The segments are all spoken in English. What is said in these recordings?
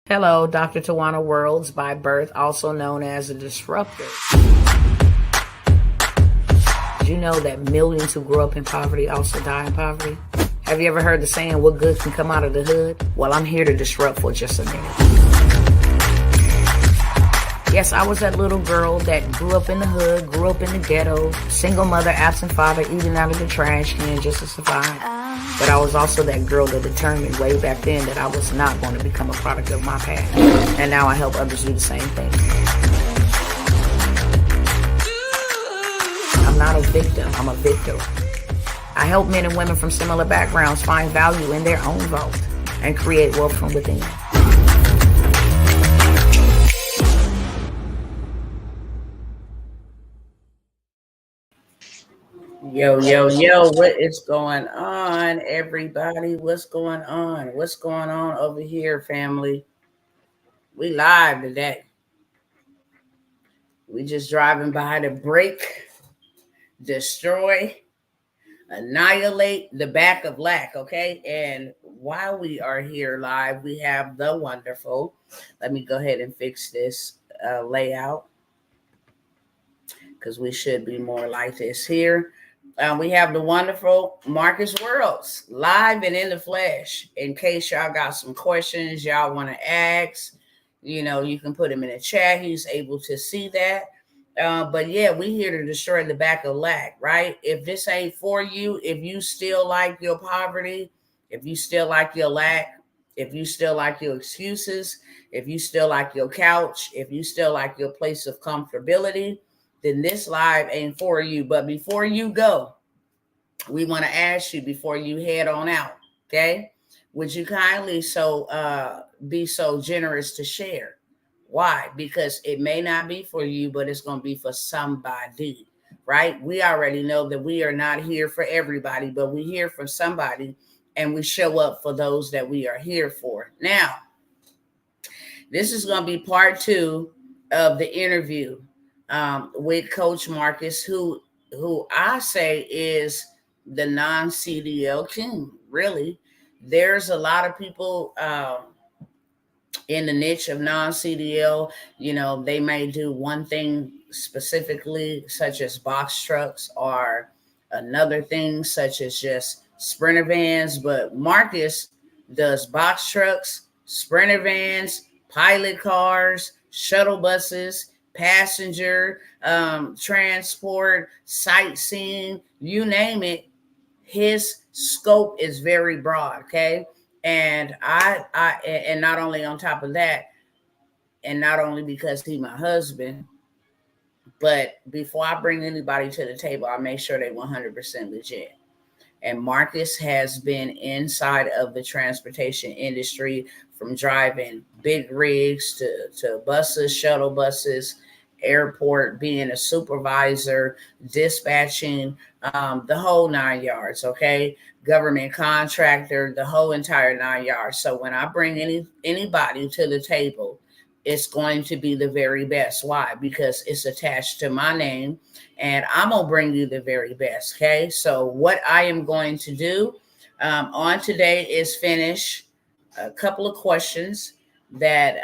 Hello, Dr. Tawana Worlds by birth, also known as a disruptor. Did you know that millions who grew up in poverty also die in poverty? Have you ever heard the saying, what good can come out of the hood? Well, I'm here to disrupt for just a minute. Yes, I was that little girl that grew up in the hood, grew up in the ghetto, single mother, absent father, eating out of the trash can just to survive. But I was also that girl that determined way back then that I was not going to become a product of my past. And now I help others do the same thing. I'm not a victim, I'm a victor. I help men and women from similar backgrounds find value in their own vault and create wealth from within. Yo, what is going on, everybody? What's going on? What's going on over here, family? We live today. We just driving by to break, destroy, annihilate the back of lack, okay? And while we are here live, we have the wonderful, let me go ahead and fix this layout because we should be more like this here. We have the wonderful Marcus Worlds live and in the flesh. In case y'all got some questions y'all want to ask, you can put him in the chat. He's able to see that. But yeah, we here to destroy the back of lack, right? If this ain't for you, if you still like your poverty, if you still like your lack, if you still like your excuses, if you still like your couch, if you still like your place of comfortability, then this live ain't for you. But before you go, we want to ask you before you head on out, okay? Would you kindly be so generous to share? Why? Because it may not be for you, but it's going to be for somebody, right? We already know that we are not here for everybody, but we're here for somebody, and we show up for those that we are here for. Now, this is going to be part 2 of the interview with Coach Marcus, who I say is the non-CDL king. Really, there's a lot of people in the niche of non-CDL. They may do one thing specifically, such as box trucks, or another thing such as just Sprinter vans. But Marcus does box trucks, Sprinter vans, pilot cars, shuttle buses, passenger transport, sightseeing, you name it. His scope is very broad, okay? And and not only on top of that, and not only because he's my husband, but before I bring anybody to the table, I make sure they 100% legit. And Marcus has been inside of the transportation industry, from driving big rigs to buses, shuttle buses, airport, being a supervisor, dispatching, the whole 9 yards, okay? Government contractor, the whole entire 9 yards. So when I bring anybody to the table, it's going to be the very best. Why? Because it's attached to my name, and I'm going to bring you the very best, okay? So what I am going to do on today is finish a couple of questions that,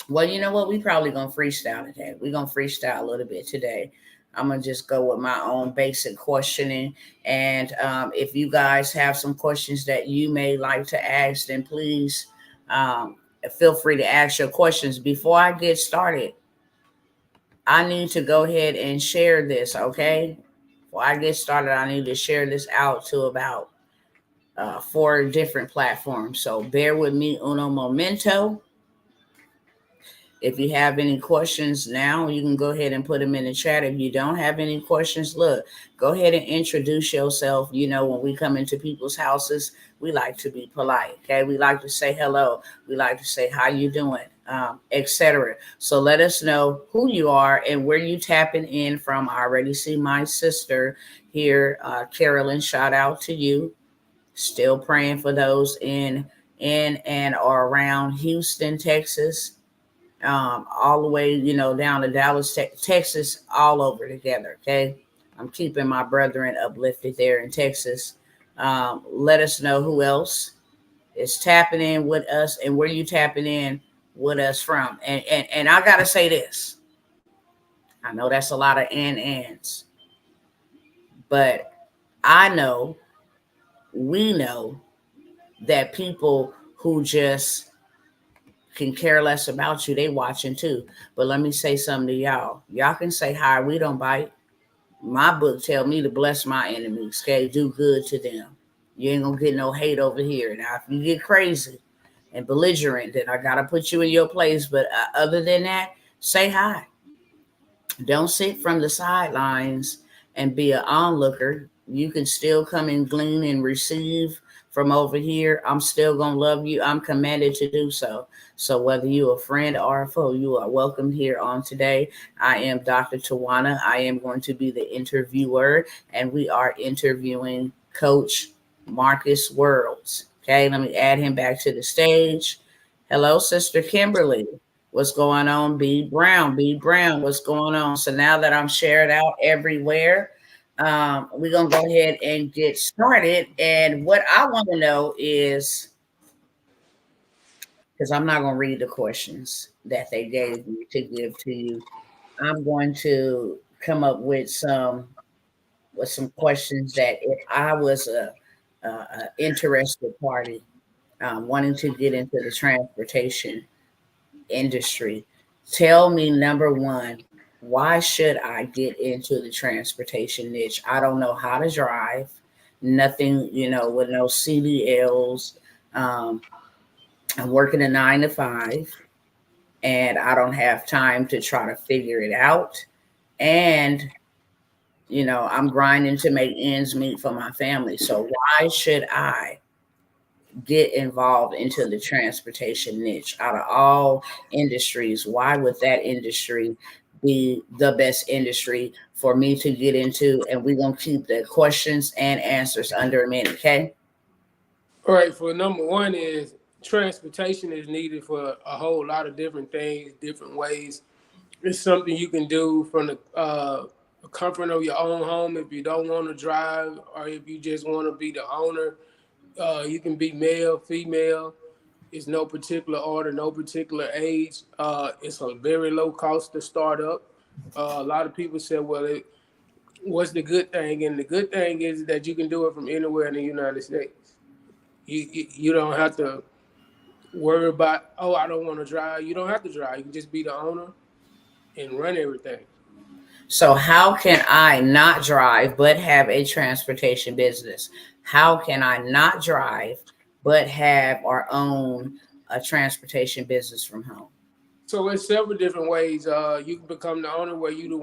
well, you know what? We probably going to freestyle today. We're going to freestyle a little bit today. I'm going to just go with my own basic questioning. And if you guys have some questions that you may like to ask, then please feel free to ask your questions. Before I get started, I need to go ahead and share this, okay? Before I get started, I need to share this out to about 4 different platforms. So bear with me uno momento. If you have any questions now, you can go ahead and put them in the chat. If you don't have any questions, look, go ahead and introduce yourself. When we come into people's houses, we like to be polite, okay? We like to say hello. We like to say, how you doing, etc. So let us know who you are and where you tapping in from. I already see my sister here, Carolyn. Shout out to you. Still praying for those in and or around Houston, Texas. All the way, down to Dallas, Texas, all over together, okay? I'm keeping my brethren uplifted there in Texas. Let us know who else It's tapping in with us, and where you tapping in with us from. And I gotta say this. I know that's a lot of ands, but I know, we know that people who just can care less about you, they watching too. But let me say something to y'all. Y'all can say hi, we don't bite. My book tell me to bless my enemies, okay? Do good to them. You ain't gonna get no hate over here. Now, if you get crazy and belligerent, then I gotta put you in your place. But other than that, say hi. Don't sit from the sidelines and be an onlooker. You can still come and glean and receive from over here. I'm still gonna love you. I'm commanded to do so. So whether you're a friend or a foe, you are welcome here on today. I am Dr. Tawana. I am going to be the interviewer, and we are interviewing Coach Marcus Worlds. Okay, let me add him back to the stage. Hello, Sister Kimberly. What's going on, B Brown? B Brown, what's going on? So now that I'm shared out everywhere, we're gonna go ahead and get started. And what I want to know is, because I'm not gonna read the questions that they gave me to give to you, I'm going to come up with some questions that if I was a interested party wanting to get into the transportation industry. Tell me, number one, why should I get into the transportation niche? I don't know how to drive, nothing, with no CDLs. Um, I'm working a 9 to 5, and I don't have time to try to figure it out. And, I'm grinding to make ends meet for my family. So why should I get involved into the transportation niche? Out of all industries, why would that industry be the best industry for me to get into? And we're going to keep the questions and answers under a minute, okay? All right, for number one is transportation is needed for a whole lot of different things, different ways. It's something you can do from the comfort of your own home if you don't want to drive or if you just want to be the owner. You can be male, female. It's no particular order, no particular age. It's a very low cost to start up. A lot of people say, well, what's the good thing? And the good thing is that you can do it from anywhere in the United States. You don't have to worry about, oh, I don't want to drive. You don't have to drive. You can just be the owner and run everything. So, how can I not drive but have a transportation business? How can I not drive but have or own a transportation business from home? So there's several different ways. You can become the owner where you the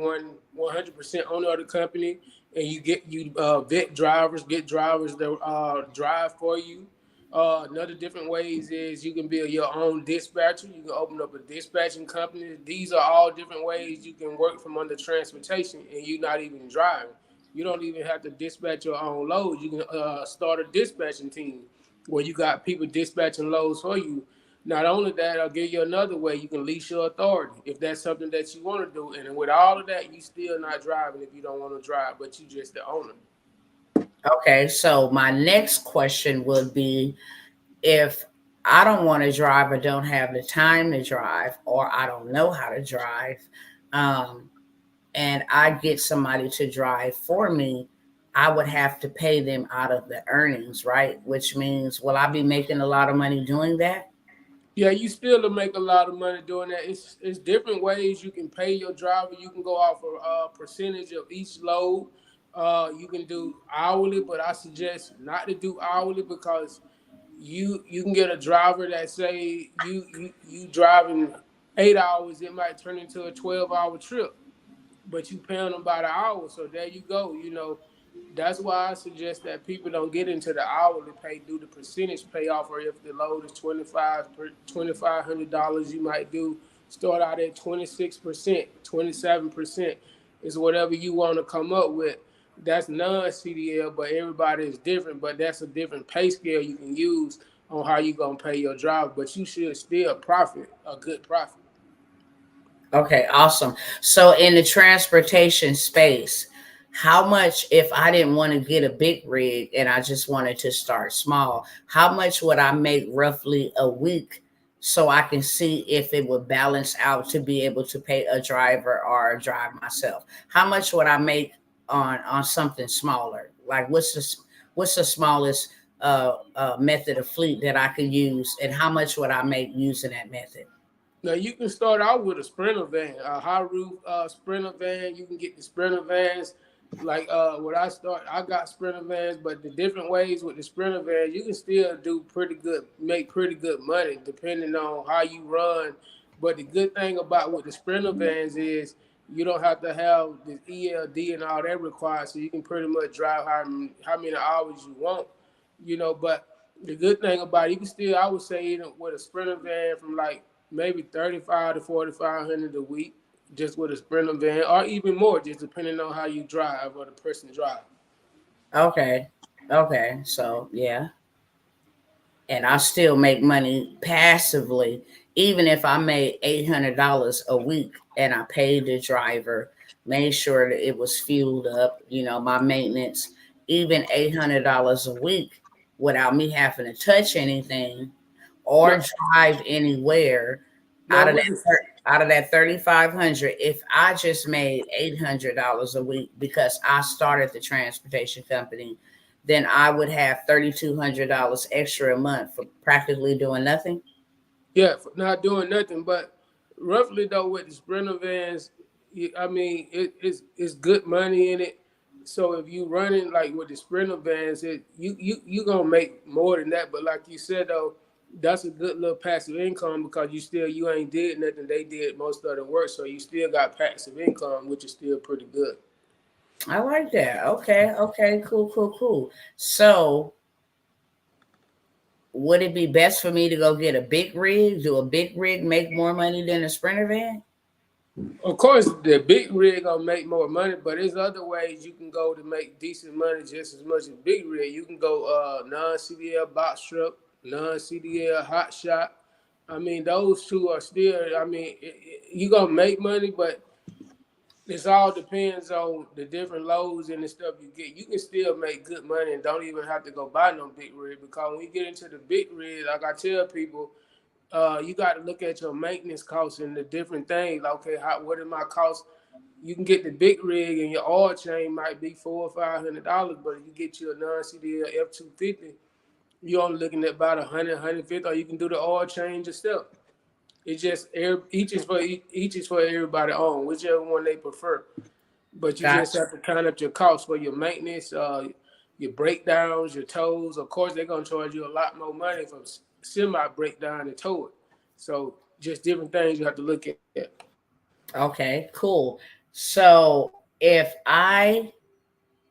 100% owner of the company, and vet drivers, get drivers that drive for you. Another different ways is you can be your own dispatcher. You can open up a dispatching company. These are all different ways you can work from under transportation, and you're not even driving. You don't even have to dispatch your own loads. You can start a dispatching team where you got people dispatching loads for you. Not only that, I'll give you another way you can lease your authority if that's something that you want to do. And with all of that, you still not driving if you don't want to drive, but you just the owner. Okay, so my next question would be, if I don't want to drive or don't have the time to drive or I don't know how to drive, um, and I get somebody to drive for me, I would have to pay them out of the earnings, right? Which means, will I be making a lot of money doing that? Yeah, you still to make a lot of money doing that. It's different ways you can pay your driver. You can go off a percentage of each load. You can do hourly, but I suggest not to do hourly because you can get a driver that say you driving 8 hours, it might turn into a 12-hour trip, but you paying them by the hour. So there you go. That's why I suggest that people don't get into the hourly pay, do the percentage payoff, or if the load is $2,500, you might do start out at 26%, 27% is whatever you want to come up with. That's non-CDL, but everybody is different. But that's a different pay scale you can use on how you gonna pay your driver. But you should still profit a good profit. Okay, awesome. So in the transportation space, how much, if I didn't want to get a big rig and I just wanted to start small, how much would I make roughly a week so I can see if it would balance out to be able to pay a driver or drive myself? How much would I make on something smaller? Like what's the smallest method of fleet that I could use, and how much would I make using that method? Now you can start out with a Sprinter van, a high roof Sprinter van. You can get the Sprinter vans. Like when I got Sprinter vans, but the different ways with the Sprinter van, you can still do pretty good, make pretty good money depending on how you run. But the good thing about with the Sprinter vans is you don't have to have the ELD and all that required, so you can pretty much drive how many hours you want, But the good thing about it, you can still, I would say, even with a Sprinter van from like maybe 35 to 4,500 a week, just with a Sprinter van, or even more, just depending on how you drive or the person drive. Okay. Okay. So yeah. And I still make money passively, even if I made $800 a week and I paid the driver, made sure that it was fueled up, my maintenance, even $800 a week without me having to touch anything or No, drive anywhere no, out of with that this, out of that 3,500. If I just made $800 a week because I started the transportation company, then I would have $3,200 extra a month for practically doing nothing. yeah, for not doing nothing. But roughly though, with the Sprinter vans, I mean, it's good money in it. So if you running like with the Sprinter vans, you gonna make more than that. But like you said though, that's a good little passive income because you ain't did nothing. They did most of the work, so you still got passive income, which is still pretty good. I like that. Okay, okay, cool, cool, cool. So would it be best for me to go get a big rig? Do a big rig make more money than a sprinter van? Of course, the big rig gonna make more money, but there's other ways you can go to make decent money just as much as big rig. You can go non-CDL box truck, non-CDL hot shot. I mean, those two are still. I mean, you gonna make money, but this all depends on the different loads and the stuff you get. You can still make good money and don't even have to go buy no big rig because when you get into the big rig, like I tell people, you got to look at your maintenance costs and the different things. Like, okay, what are my costs? You can get the big rig and your oil change might be $400 or $500, but if you get you a non-CDL F-250, you're only looking at about 100, 150, or you can do the oil change yourself. It's just each is for everybody on whichever one they prefer. But you just Gotcha. have to count up your costs for your maintenance, your breakdowns, your tows. Of course, they're gonna charge you a lot more money for semi breakdown and tow it. So just different things you have to look at. Okay, cool. So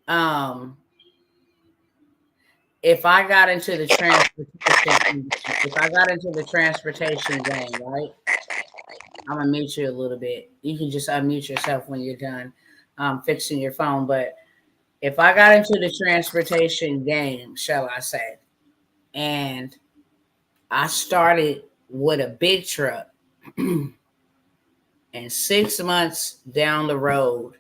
um if I got into the transportation if I got into the transportation game, right? I'm gonna mute you a little bit. You can just unmute yourself when you're done fixing your phone. But if I got into the transportation game, shall I say, and I started with a big truck, and 6 months down the road,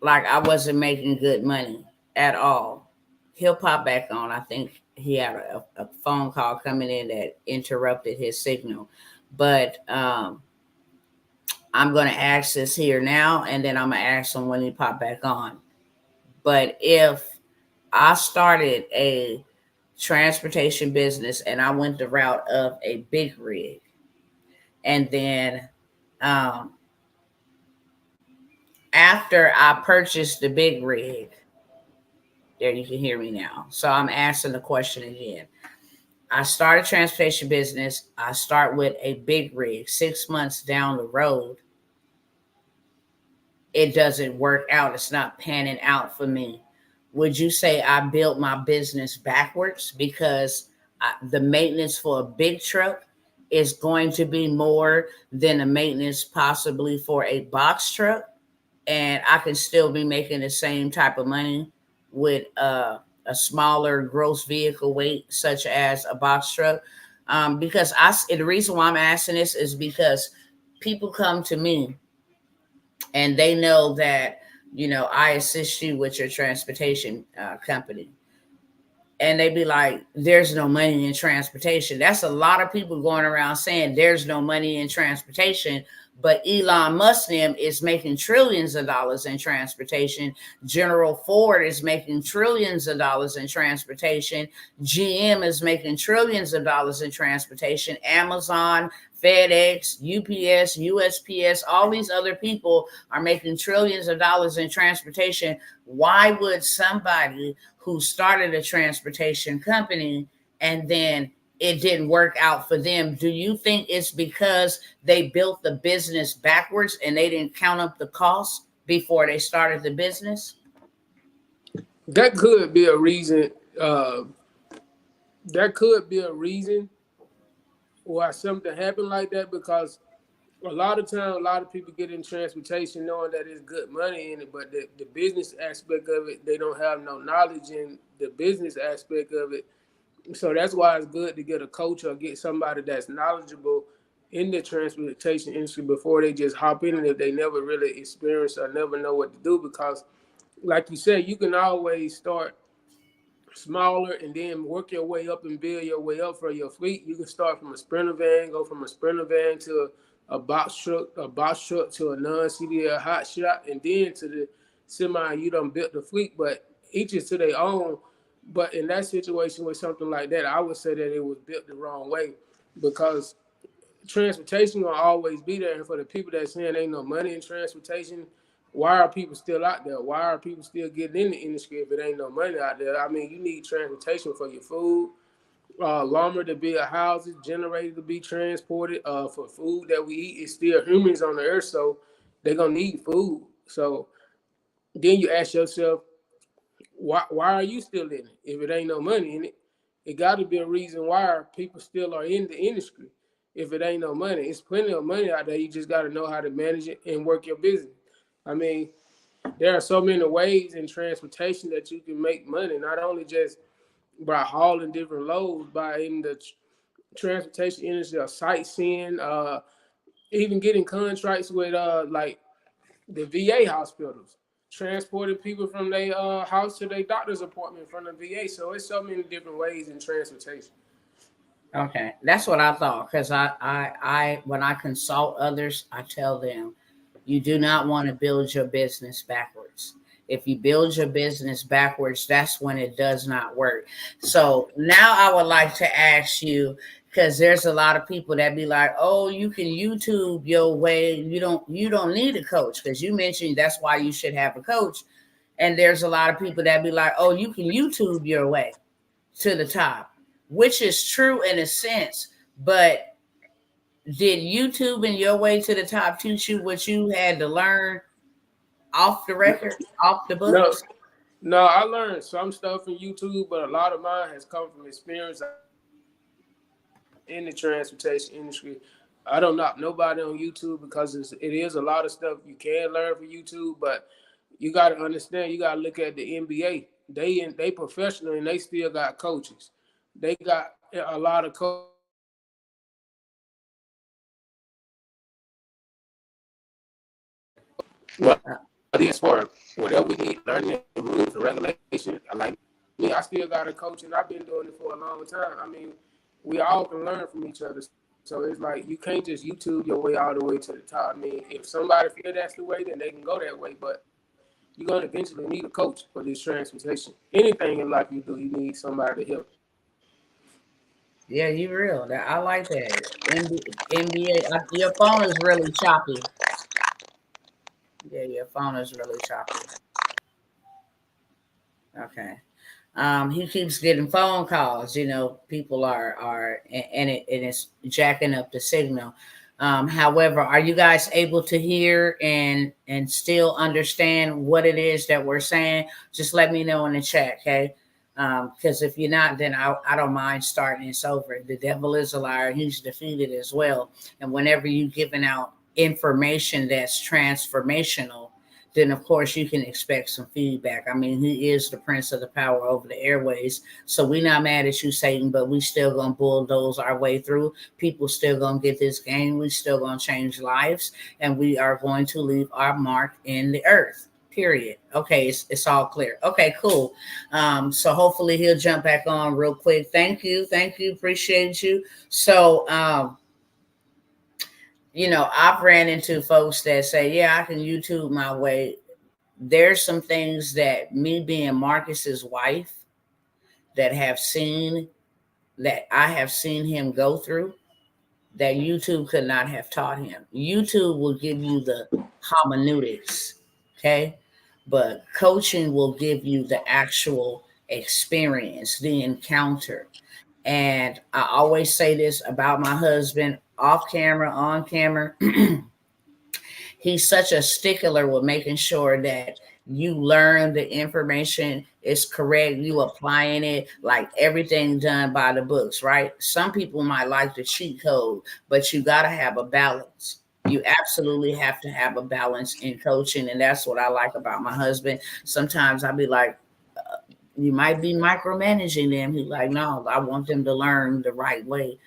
like I wasn't making good money at all. He'll pop back on. I think he had a phone call coming in that interrupted his signal. But I'm going to ask this here now, and then I'm going to ask him when he pop back on. But if I started a transportation business and I went the route of a big rig, and then um, after I purchased the big rig, there you can hear me now. So I'm asking the question again. I start a transportation business. I start with a big rig. 6 months down the road, it doesn't work out. It's not panning out for me. Would you say I built my business backwards because the maintenance for a big truck is going to be more than the maintenance possibly for a box truck? And I can still be making the same type of money with a smaller gross vehicle weight, such as a box truck. Because the reason why I'm asking this is because people come to me and they know that I assist you with your transportation company. And they be like, there's no money in transportation. That's a lot of people going around saying there's no money in transportation. But Elon Musk is making trillions of dollars in transportation. General Ford is making trillions of dollars in transportation. GM is making trillions of dollars in transportation. Amazon, FedEx, UPS, USPS, all these other people are making trillions of dollars in transportation. Why would somebody who started a transportation company and then it didn't work out for them? Do you think it's because they built the business backwards and they didn't count up the costs before they started the business? That could be a reason. That could be a reason why something happened like that, because a lot of times, a lot of people get in transportation knowing that there's good money in it, but the business aspect of it, they don't have no knowledge in the business aspect of it. So that's why it's good to get a coach or get somebody that's knowledgeable in the transportation industry before they just hop in it if they never really experience or never know what to do. Because, like you said, you can always start smaller and then work your way up and build your way up for your fleet. You can start from a sprinter van, go from a sprinter van to a box truck to a non-CDL hot shot, and then to the semi. You done built the fleet, but each is to their own. But in that situation with something like that, I would say that it was built the wrong way, because transportation will always be there. And for the people that saying ain't no money in transportation, why are people still out there? Why are people still getting in the industry if it ain't no money out there? I mean, you need transportation for your food, lumber to build houses, generator to be transported, for food that we eat. It's still humans on the earth, so they're gonna need food. So then you ask yourself, why are you still in it if it ain't no money in it? It got to be a reason why people still are in the industry. If it ain't no money, it's plenty of money out there. You just got to know how to manage it and work your business. I mean, there are so many ways in transportation that you can make money, not only just by hauling different loads, by in the transportation industry or sightseeing, even getting contracts with like the VA hospitals, transporting people from their house to their doctor's appointment from the VA. So it's so many different ways in transportation. Okay, that's what I thought. Because when I consult others, I tell them, you do not want to build your business backwards. If you build your business backwards, that's when it does not work. So now I would like to ask you, because there's a lot of people that be like, "Oh, you can YouTube your way. You don't need a coach," because you mentioned that's why you should have a coach. And there's a lot of people that be like, "Oh, you can YouTube your way to the top," which is true in a sense. But did YouTube in your way to the top teach you what you had to learn off the record, off the No, books? no, I learned some stuff from YouTube, but a lot of mine has come from experience in the transportation industry. I don't knock nobody on YouTube, because it is a lot of stuff you can learn from YouTube, but you got to understand, you got to look at the NBA. They professional and they still got coaches. They got a lot of coaches well, this for whatever we need, learning the rules and regulations. Like me, I still got a coach, and I've been doing it for a long time. I mean, we all can learn from each other. So it's like you can't just YouTube your way all the way to the top. I mean, if somebody feel that's the way, then they can go that way. But you're gonna eventually need a coach for this transportation. Anything in life you do, you need somebody to help. Yeah, you real. I like that. NBA, your phone is really choppy. Yeah, your phone is really choppy. Okay. He keeps getting phone calls. People are and it's jacking up the signal. However, are you guys able to hear and still understand what it is that we're saying? Just let me know in the chat, okay? Because if you're not, then I don't mind starting this over. The devil is a liar; he's defeated as well. And whenever you're giving out information that's transformational, then of course you can expect some feedback. I mean, he is the prince of the power over the airways. So we're not mad at you, Satan, but we still gonna bulldoze our way through. People still gonna get this game. We still gonna change lives, and we are going to leave our mark in the earth. Period. Okay, it's all clear. Okay, cool. So hopefully he'll jump back on real quick. Thank you, appreciate you. So I've ran into folks that say, yeah, I can YouTube my way. There's some things that me being Marcus's wife that I have seen him go through that YouTube could not have taught him. YouTube will give you the hermeneutics, okay? But coaching will give you the actual experience, the encounter. And I always say this about my husband, off camera, on camera. He's such a stickler with making sure that you learn the information is correct, you applying it, like everything done by the books, right? Some people might like the cheat code, but you got to have a balance. You absolutely have to have a balance in coaching, and that's what I like about my husband. Sometimes I'll be like, you might be micromanaging them. He's like, no, I want them to learn the right way,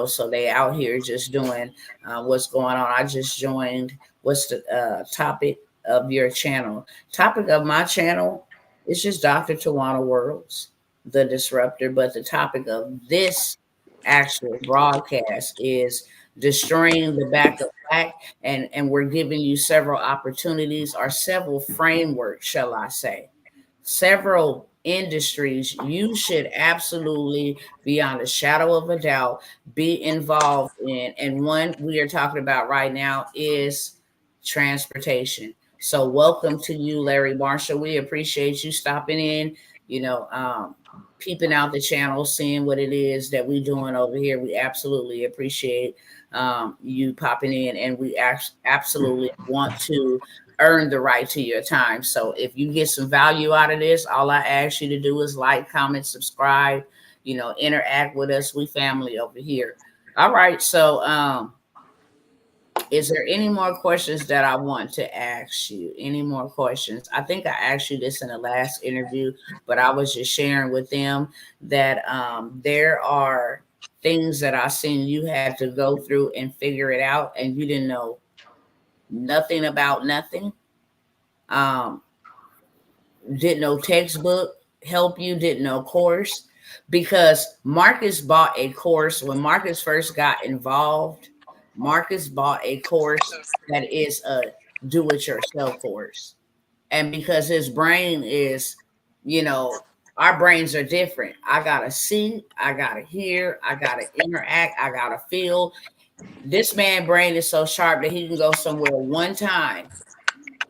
so they out here just doing what's going on. I just joined. What's the topic of your channel? Topic of my channel is just Dr. Tawana Worlds, the disruptor. But the topic of this actual broadcast is destroying the back of black. And we're giving you several opportunities or several frameworks, shall I say, several industries you should absolutely, beyond a shadow of a doubt, be involved in. And one we are talking about right now is transportation. So welcome to you, Larry Marshall. We appreciate you stopping in, peeping out the channel, seeing what it is that we're doing over here. We absolutely appreciate you popping in, and we absolutely want to earn the right to your time. So if you get some value out of this, all I ask you to do is like, comment, subscribe, interact with us. We family over here. All right. So is there any more questions that I want to ask you? Any more questions? I think I asked you this in the last interview, but I was just sharing with them that there are things that I've seen you had to go through and figure it out, and you didn't know nothing about nothing. Didn't know textbook help you, didn't know course, because Marcus bought a course when Marcus first got involved. Marcus bought a course that is a do-it-yourself course. And because his brain is, our brains are different. I gotta see, I gotta hear, I gotta interact, I gotta feel. This man's brain is so sharp that he can go somewhere one time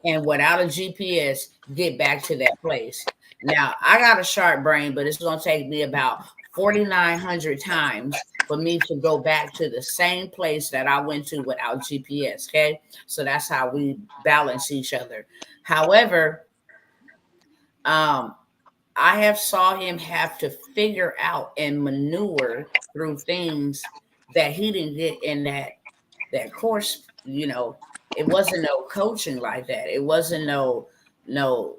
and without a GPS, get back to that place. Now, I got a sharp brain, but it's going to take me about 4,900 times for me to go back to the same place that I went to without GPS. Okay. So that's how we balance each other. However, I have saw him have to figure out and maneuver through things that he didn't get in that course. It wasn't no coaching like that. It wasn't no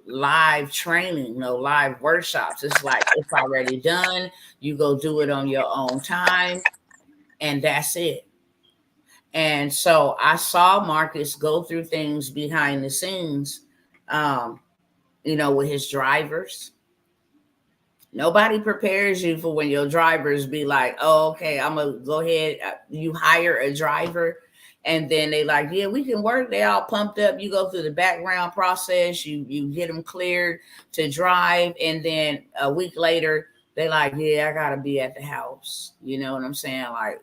live training, no live workshops. It's like it's already done. You go do it on your own time, and that's it. And so I saw Marcus go through things behind the scenes, with his drivers. Nobody prepares you for when your drivers be like, oh, okay, I'm going to go ahead. You hire a driver and then they like, yeah, we can work. They all pumped up. You go through the background process. You get them cleared to drive. And then a week later, they like, yeah, I got to be at the house. You know what I'm saying? Like,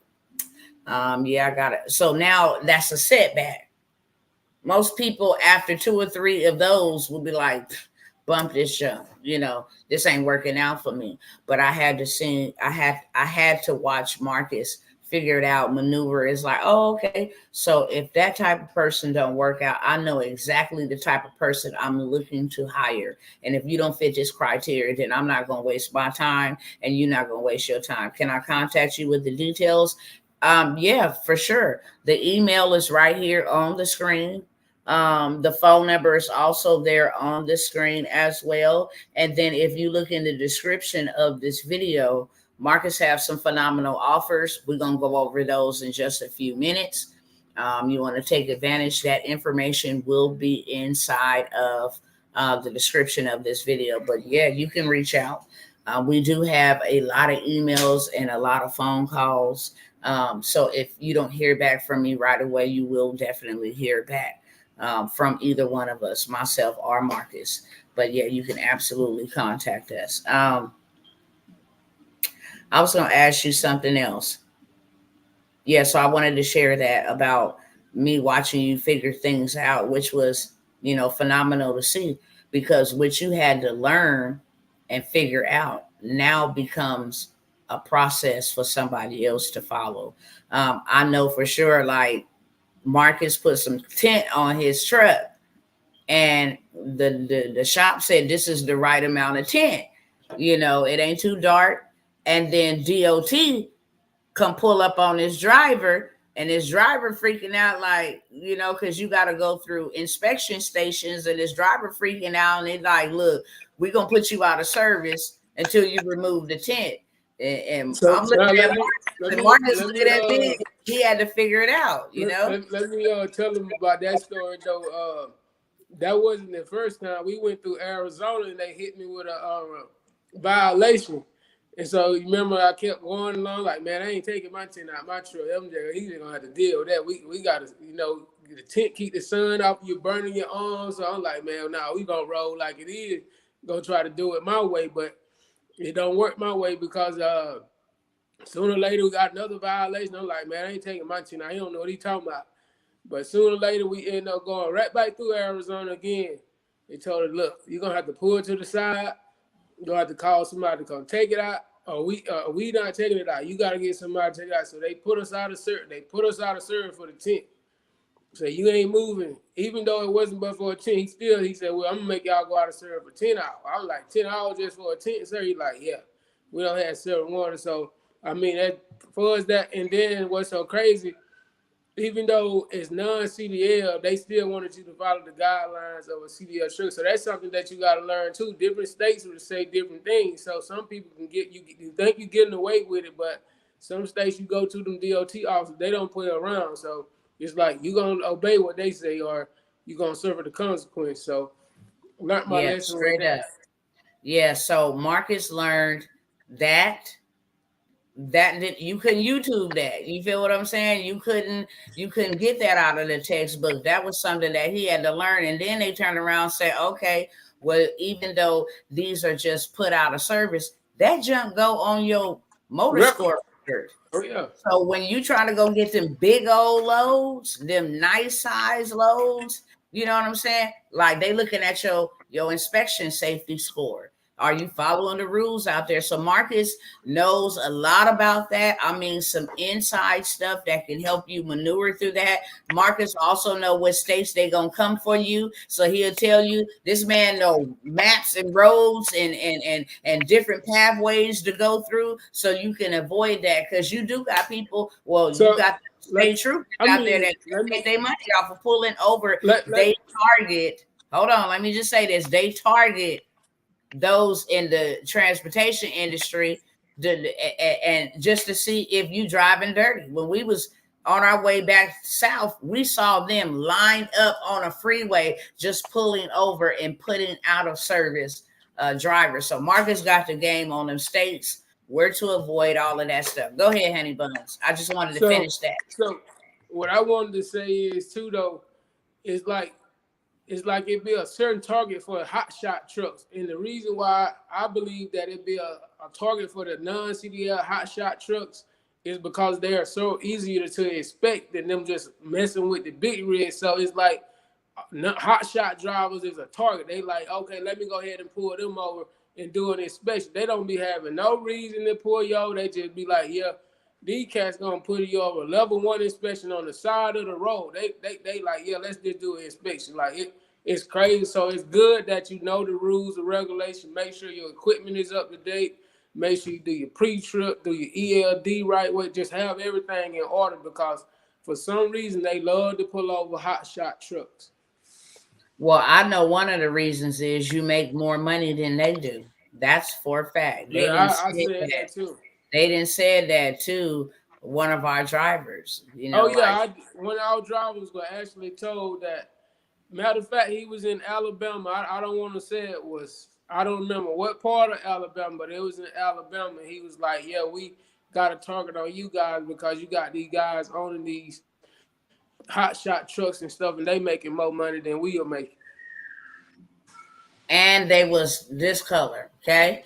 yeah, I got it. So now that's a setback. Most people after 2 or 3 of those will be like, bump this jump, this ain't working out for me. But I had to watch Marcus figure it out, maneuver. It's like, oh, okay. So if that type of person don't work out, I know exactly the type of person I'm looking to hire. And if you don't fit this criteria, then I'm not going to waste my time and you're not going to waste your time. Can I contact you with the details? Yeah, for sure. The email is right here on the screen. The phone number is also there on the screen as well. And then if you look in the description of this video, Marcus have some phenomenal offers. We're going to go over those in just a few minutes. you want to take advantage, that information will be inside of the description of this video. But yeah, you can reach out. We do have a lot of emails and a lot of phone calls. So if you don't hear back from me right away, you will definitely hear back from either one of us, myself or Marcus. But yeah, you can absolutely contact us. I was going to ask you something else. Yeah, so I wanted to share that about me watching you figure things out, which was, phenomenal to see, because what you had to learn and figure out now becomes a process for somebody else to follow. I know for sure, like Marcus put some tint on his truck, and the shop said this is the right amount of tint. It ain't too dark. And then DOT come pull up on this driver, and this driver freaking out, like, because you got to go through inspection stations, and this driver freaking out, and they like, look, we're going to put you out of service until you remove the tent. And So, I'm so looking at let me Marcus, let and me Marcus let looking me at me. He had to figure it out, let me tell them about that story though. That wasn't the first time. We went through Arizona and they hit me with a violation. And so you remember I kept going along like, man, I ain't taking my tent out my truck. MJ, he's gonna have to deal with that. We gotta, the tent keep the sun off you, burning your arms. So I'm like, man, nah, we gonna roll like it is. Gonna try to do it my way, but it don't work my way because sooner or later we got another violation. I'm like, man, I ain't taking my tent out. He don't know what he talking about. But sooner or later, we end up going right back through Arizona again. They told us, look, you're going to have to pull it to the side. You're going to have to call somebody to come take it out. Or we not taking it out. You got to get somebody to take it out. So they put us out of service. They put us out of service for the tent. So you ain't moving. Even though it wasn't but for a tent, he said, well, I'm going to make y'all go out of service for 10 hours. I was like, 10 hours just for a tent, sir? He's like, yeah. We don't have 7-1. So, I mean, that for us that. And then what's so crazy, even though it's non-CDL, they still wanted you to follow the guidelines of a CDL truck. So that's something that you got to learn too. Different states will say different things. So some people can you think you're getting away with it, but some states you go to them DOT officers, they don't play around. So it's like you're going to obey what they say or you're going to suffer the consequence. So learned my Yeah, lesson with straight that. up. Yeah, so Marcus learned that you couldn't YouTube that. You feel what I'm saying? You couldn't get that out of the textbook. That was something that he had to learn. And then they turned around and said, okay, well, even though these are just put out of service, that junk go on your motor score record. Oh, yeah. So when you trying to go get them big old loads, them nice size loads, you know what I'm saying? Like they looking at your inspection safety score. Are you following the rules out there? So Marcus knows a lot about that. I mean, some inside stuff that can help you maneuver through that. Marcus also know what states they gonna come for you, so he'll tell you. This man know maps and roads and different pathways to go through, so you can avoid that. Because you do got people. Well, So you got state troopers out there that take their money off of pulling over. They target. Hold on, let me just say this. They target those in the transportation industry and just to see if you driving dirty. When we was on our way back south, we saw them lined up on a freeway just pulling over and putting out of service drivers. So Marcus got the game on them states where to avoid all of that stuff. Go ahead, Honey Buns. I just wanted to finish that. So what I wanted to say is too though, is like it'd be a certain target for hot shot trucks. And the reason why I believe that it'd be a target for the non-CDL hot shot trucks is because they are so easier to inspect than them just messing with the big rigs. So it's like hot shot drivers is a target. They like, okay, let me go ahead and pull them over and do an inspection. They don't be having no reason to pull you over. They just be like, yeah, these cats gonna put you over level 1 inspection on the side of the road. They like, yeah, let's just do an inspection. Like it's crazy. So it's good that you know the rules and regulations. Make sure your equipment is up to date. Make sure you do your pre-trip, do your ELD right way. Just have everything in order because for some reason they love to pull over hot shot trucks. Well, I know one of the reasons is you make more money than they do. That's for a fact. Yeah, I said that too. They didn't say that too one of our drivers, Oh yeah, like one of our drivers was actually told that. Matter of fact, he was in Alabama. I don't want to say it was. I don't remember what part of Alabama, but it was in Alabama. He was like, "Yeah, we got a target on you guys because you got these guys owning these hot shot trucks and stuff, and they making more money than we'll make." and they was this color, okay?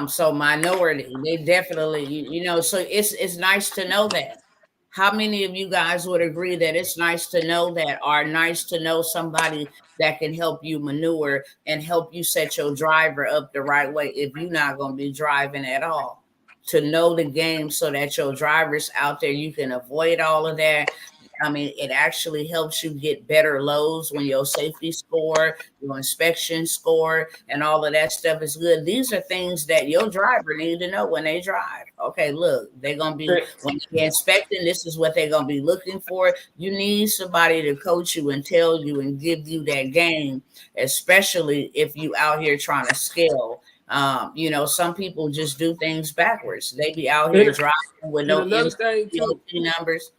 So minority, they definitely, so it's nice to know that. How many of you guys would agree that it's nice to know that, or nice to know somebody that can help you maneuver and help you set your driver up the right way if you're not going to be driving at all? To know the game so that your driver's out there, you can avoid all of that. I mean, it actually helps you get better loads when your safety score, your inspection score, and all of that stuff is good. These are things that your driver need to know when they drive. Okay, look, they're gonna be when they're inspecting. This is what they're gonna be looking for. You need somebody to coach you and tell you and give you that game, especially if you out here trying to scale. Some people just do things backwards. They be out here And, driving with and no another thing too, MPOT numbers.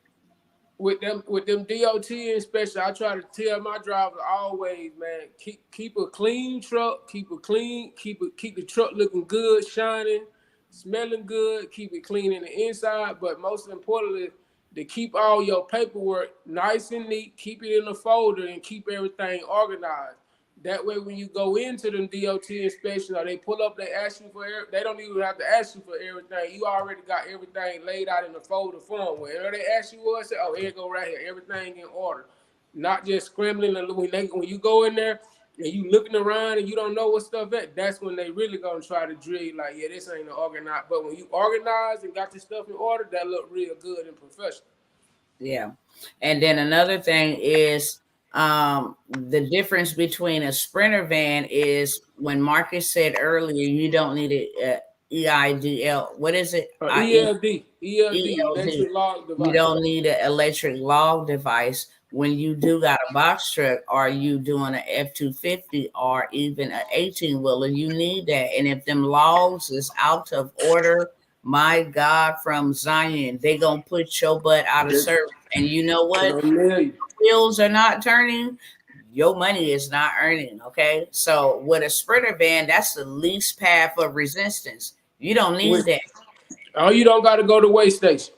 with them DOT inspection, I try to tell my drivers always, man, keep a clean truck, keep the truck looking good, shining, smelling good, keep it clean in the inside, but most importantly, to keep all your paperwork nice and neat, keep it in a folder, and keep everything organized. That way, when you go into them DOT inspection or they pull up, they ask you for they don't even have to ask you for everything. You already got everything laid out in the folder form. Whenever they ask you what, say, "Oh, here you go, right here, everything in order." Not just scrambling. When you go in there and you looking around and you don't know what stuff at, that's when they really gonna try to drill you like, "Yeah, this ain't no organized." But when you organized and got your stuff in order, that look real good and professional. Yeah. And then another thing is the difference between a sprinter van is when Marcus said earlier, you don't need a EIDL. What is it? ELD, ELD. electric log You device. don't need an electric log device when you do got a box truck or you doing an F-250 or even an 18 wheeler. You need that. And if them logs is out of order, my God, from Zion, they gonna put your butt out of They, service. And you know they what? gonna nail you. Wheels are not turning, your money is not earning. Okay. So with a sprinter van, that's the least path of resistance. You don't need With that. Oh, you don't got to go to weigh station.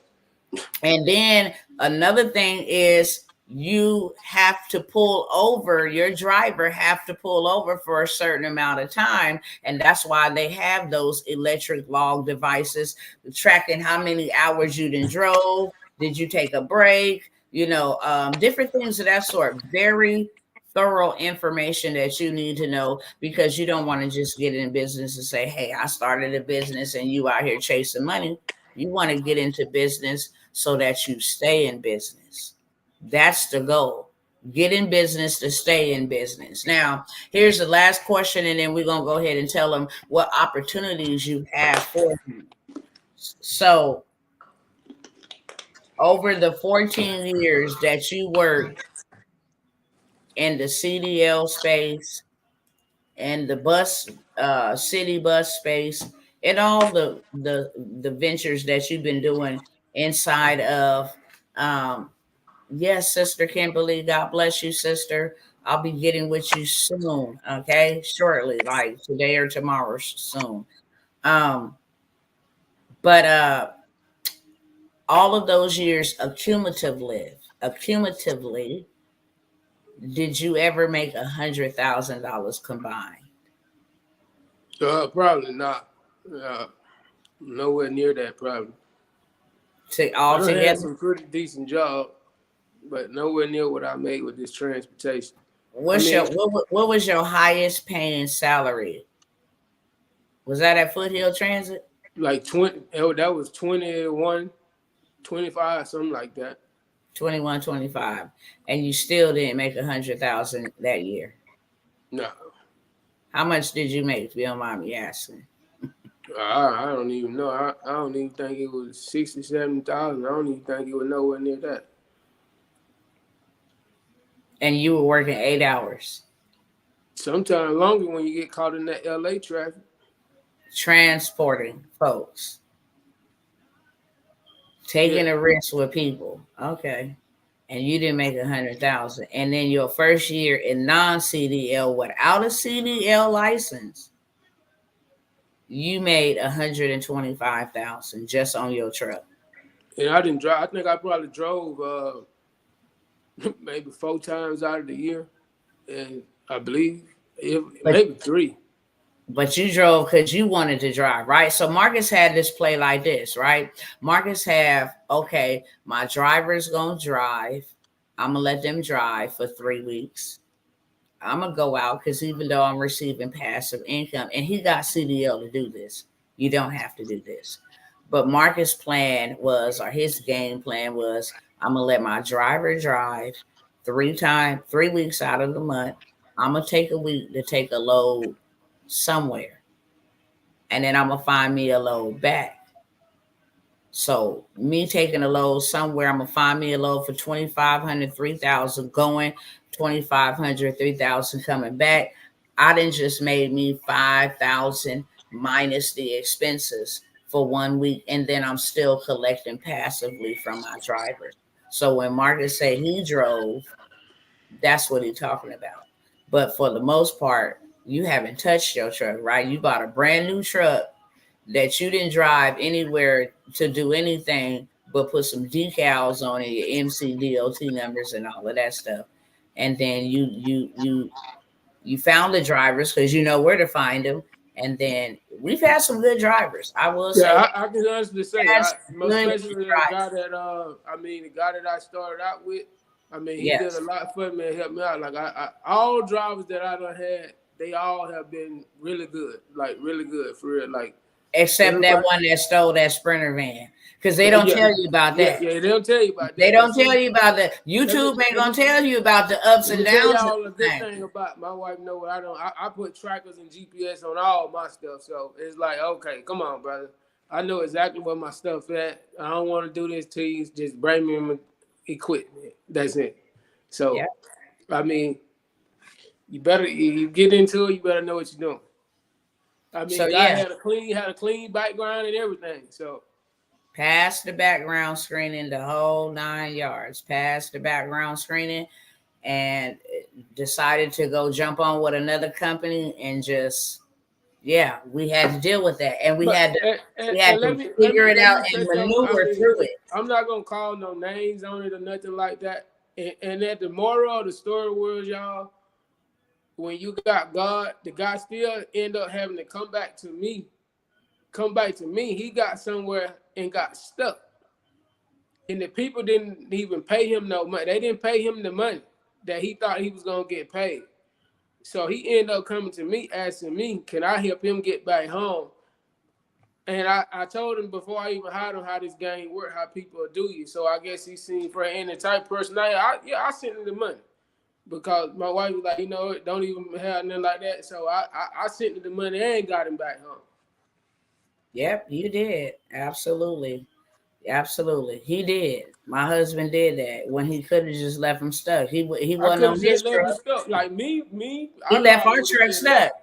And then another thing is you have to pull over, your driver have to pull over for a certain amount of time. And that's why they have those electric log devices tracking how many hours you done drove. Did you take a break? Different things of that sort. Very thorough information that you need to know because you don't want to just get in business and say, hey, I started a business and you out here chasing money. You want to get into business so that you stay in business. That's the goal. Get in business to stay in business. Now, here's the last question, and then we're going to go ahead and tell them what opportunities you have for them. So, over the 14 years that you worked in the CDL space and the city bus space, and all the ventures that you've been doing inside of yes, Sister Kimberly. God bless you, sister. I'll be getting with you soon. Okay, shortly, like today or tomorrow, soon. Um, but all of those years accumulatively, did you ever make $100,000 combined? Probably not. Nowhere near that. Probably. I All don't have together? some pretty decent job, but nowhere near what I made with this transportation. I What's mean, your what was your highest paying salary? Was that at Foothill Transit? like 20. That was 21, 25, something like that. 21, 25, and you still didn't make 100,000 that year. No, How much did you make, if you don't mind me asking? I don't even know. I don't even think it was 60, 70,000. I don't even think it was nowhere near that. And you were working 8 hours Sometimes longer when you get caught in that LA traffic. transporting folks taking a risk with people. Okay. And you didn't make 100,000. And then your first year in non-CDL without a CDL license, you made 125,000 just on your truck. And I didn't drive. I think I probably drove maybe 4 times out of the year, and I believe But maybe 3. but you drove because you wanted to drive, right? So Marcus had this play like this, right? Marcus have, okay, my driver's gonna drive. I'm gonna let them drive for 3 weeks. I'm gonna go out because even though I'm receiving passive income, and he got CDL to do this, you don't have to do this. But Marcus' plan was, or his game plan was, I'm gonna let my driver drive 3 weeks out of the month. I'm gonna take a week to take a load somewhere, and then I'm gonna find me a load back. So me taking a load somewhere, I'm gonna find me a load for 2,500, 3,000 going, 2,500, 3,000 coming back. I didn't just made me 5,000 minus the expenses for 1 week, and then I'm still collecting passively from my driver. So when Marcus said he drove, that's what he's talking about. But for the most part, you haven't touched your truck, right? You bought a brand new truck that you didn't drive anywhere to do anything but put some decals on it, your MCDOT numbers and all of that stuff. And then you found the drivers because you know where to find them. And then we've had some good drivers. I will Yeah, say I can honestly say, that's most good especially the guy drivers. that the guy that I started out with. I mean, he did a Yes. lot for me and helped me out. Like all drivers that I done had, they all have been really good, like really good for real. Like Except that everybody, one that stole that Sprinter van. Because they don't yeah, tell you about yeah, that. yeah. They don't tell you about They that, but don't tell see, you about that. let me YouTube ain't let gonna me tell you about the ups let and me tell downs of y'all a the good thing. thing about my wife. Know what I don't. I put trackers and GPS on all my stuff, so it's like, okay, come on, brother. I know exactly where my stuff at. I don't want to do this to you. Just bring me my equipment. That's it. Yeah. So, I mean, you get into it. You better know what you're doing. I So mean, guy yeah, had a clean background and everything. So pass the background screening, the whole 9 yards. Pass the background screening, and decided to go jump on with another company, and just yeah, we had to deal with that, and we But had to and, we had and to figure it let out me say and something. I maneuver mean, through it. I'm not gonna call no names on it or nothing like that. And at the moral of the story was, y'all, when you got God, the guy still end up having to come back to me. Come back to me. He got somewhere and got stuck, and the people didn't even pay him no money. They didn't pay him the money that he thought he was gonna get paid. So he ended up coming to me asking me, can I help him get back home? And I told him before I even hired him how this game work, how people do you. So I guess he seen for any type of personality. I sent him the money because my wife was like, don't even have nothing like that. So I sent him the money and got him back home. Yep, you did. Absolutely. Absolutely. He did. My husband did that when he could have just left him stuck. He I wasn't could on have his just left him truck. stuck. Like me, He I left probably our would have truck just left. stuck. I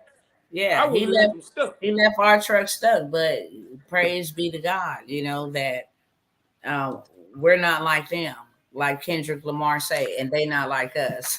Yeah, would have left him stuck. he left our truck stuck, but praise be to God, that um, we're not like them, like Kendrick Lamar say, and they not like us.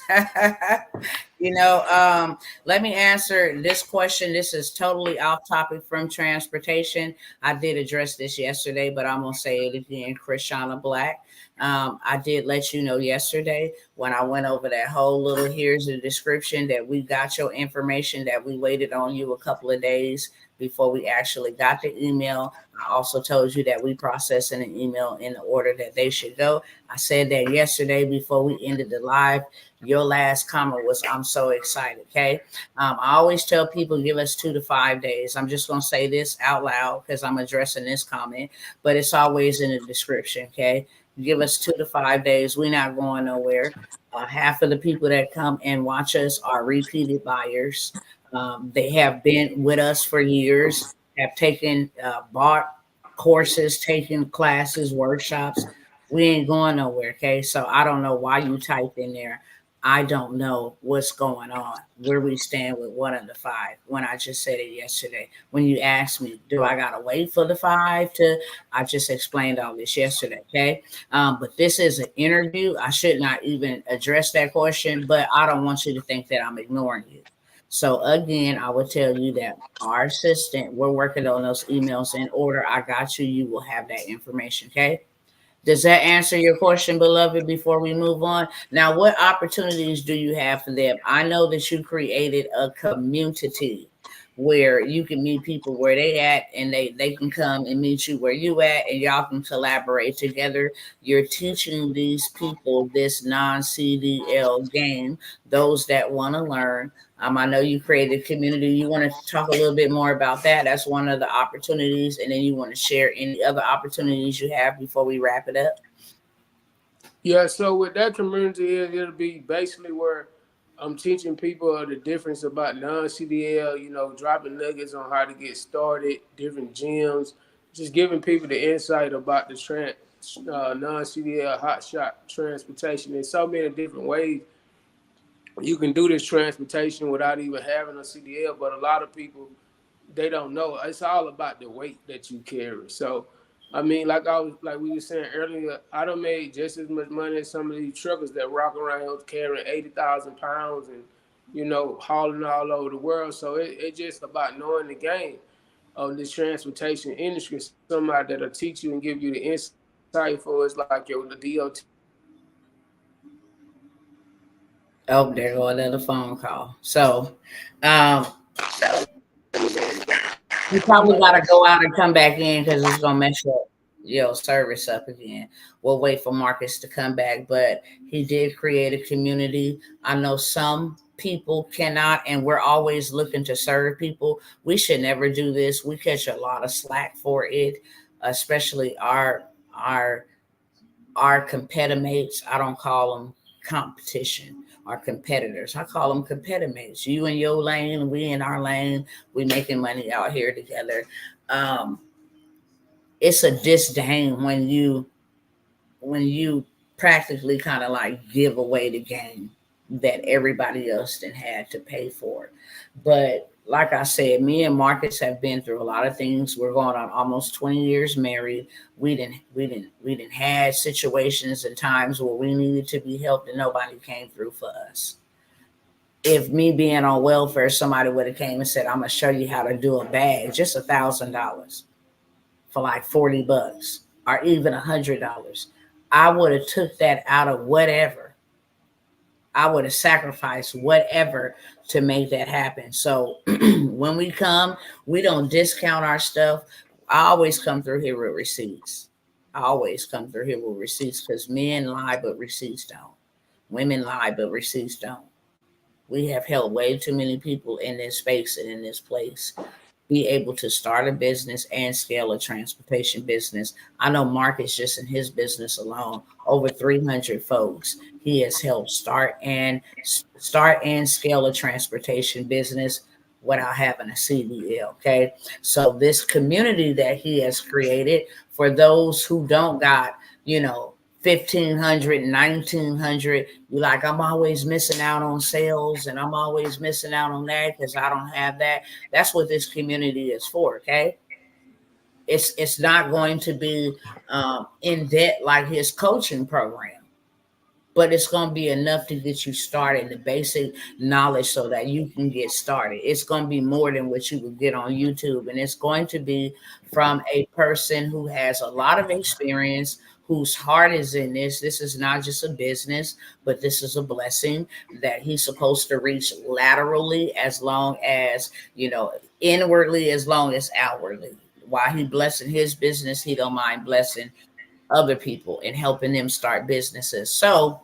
Let me answer this question. This is totally off topic from transportation. I did address this yesterday, but I'm gonna say it again. Krishana Black. I did let you know yesterday when I went over that whole little here's the description that we got your information, that we waited on you a couple of days before we actually got the email. I also told you that we processed an email in the order that they should go. I said that yesterday before we ended the live. Your last comment was, I'm so excited. Okay. I always tell people, give us 2 to 5 days. I'm just going to say this out loud because I'm addressing this comment, but it's always in the description. Okay. Give us 2 to 5 days. We're not going nowhere. Half of the people that come and watch us are repeated buyers. They have been with us for years, have taken, bought courses, taken classes, workshops. We ain't going nowhere. Okay. So I don't know why you typed in there. I don't know what's going on, where we stand with one of the five. When I just said it yesterday, when you asked me, do I gotta wait for the five to? I just explained all this yesterday. Okay, but this is an interview. I should not even address that question, but I don't want you to think that I'm ignoring you. So again, I will tell you that our assistant, we're working on those emails in order. I got you. You will have that information. Okay. Does that answer your question, beloved, before we move on? Now, what opportunities do you have for them? I know that you created a community where you can meet people where they at, and they can come and meet you where you at, and y'all can collaborate together. You're teaching these people this non-CDL game, those that want to learn. I know you created a community. You want to talk a little bit more about that? That's one of the opportunities. And then you want to share any other opportunities you have before we wrap it up? Yeah, so with that community, it'll be basically where I'm teaching people the difference about non-CDL, dropping nuggets on how to get started, different gems, just giving people the insight about the non-CDL hotshot transportation in so many different ways. You can do this transportation without even having a CDL, but a lot of people, they don't know. It's all about the weight that you carry. So, I mean, like we were saying earlier, I done made just as much money as some of these truckers that rock around carrying 80,000 pounds and hauling all over the world. So it's just about knowing the game of this transportation industry. Somebody that'll teach you and give you the insight for it's like the DOT Oh, there go another phone call. So, um, you probably got to go out and come back in because it's gonna mess your service up again. We'll wait for Marcus to come back, but he did create a community. I know some people cannot, and we're always looking to serve people. We should never do this. We catch a lot of slack for it, especially our our competitors. I don't call them competition. Our competitors. I call them competitors. You in your lane, we in our lane. We making money out here together. Um, it's a disdain when you practically kind of like give away the game that everybody else then had to pay for. But like I said, me and Marcus have been through a lot of things. We're going on almost 20 years married. We didn't had situations and times where we needed to be helped and nobody came through for us. If me being on welfare, somebody would have came and said, I'm gonna show you how to do a bag, just $1,000 for like $40 or even $100. I would have took that out of whatever. I would have sacrificed whatever to make that happen. So when we come, we don't discount our stuff. I always come through here with receipts. I always come through here with receipts because men lie, but receipts don't. Women lie, but receipts don't. We have held way too many people in this space and in this place be able to start a business and scale a transportation business. I know Marcus just in his business alone, over 300 folks. He has helped start and scale a transportation business without having a CDL. Okay. So this community that he has created for those who don't got, you know, 1,500, 1,900. You like, I'm always missing out on sales and I'm always missing out on that because I don't have that. That's what this community is for. Okay. It's not going to be in debt like his coaching program, but it's going to be enough to get you started, the basic knowledge so that you can get started. It's going to be more than what you would get on YouTube, and it's going to be from a person who has a lot of experience, whose heart is in this. This is not just a business, but this is a blessing that he's supposed to reach laterally as long as, inwardly as long as outwardly. While he blessing his business, he don't mind blessing other people and helping them start businesses. So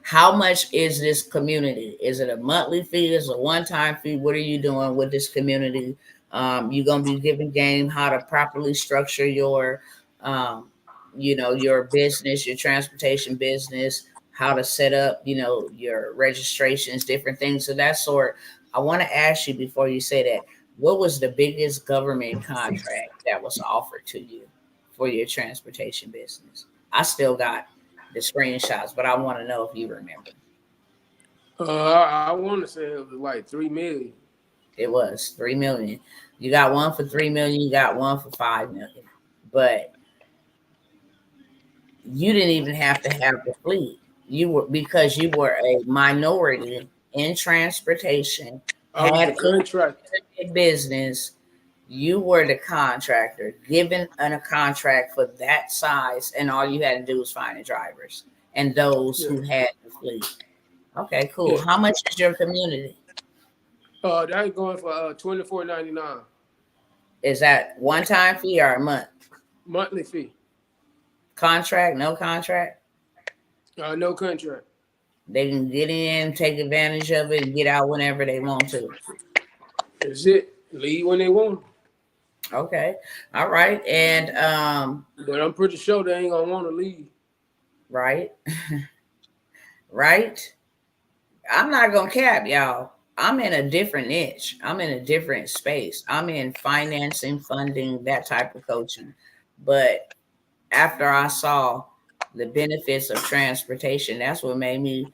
how much is this community? Is it a monthly fee? Is it a one-time fee? What are you doing with this community? You're gonna be giving game how to properly structure um, your business, your transportation business, how to set up, your registrations, different things of that sort. I want to ask you before you say that, what was the biggest government contract that was offered to you for your transportation business? I still got the screenshots, but I want to know if you remember. I want to say it was like 3 million. It was 3 million. You got one for 3 million. You got one for 5 million. But you didn't even have to have the fleet. You were because you were a minority in transportation, I was had the contractor. a business. You were the contractor given a contract for that size, and all you had to do was find the drivers and those Yeah, who had the fleet. Okay, cool. yeah. How much is your community? That's going for $24.99 Is that one time fee or a month? monthly fee. Contract, no contract? No contract. They can get in, take advantage of it, and get out whenever they want to. That's it. Leave when they want. Okay. All right. And But I'm pretty sure they ain't gonna want to leave. right. Right. I'm not gonna cap, y'all. I'm in a different niche. I'm in a different space. I'm in financing, funding, that type of coaching. But after I saw the benefits of transportation, that's what made me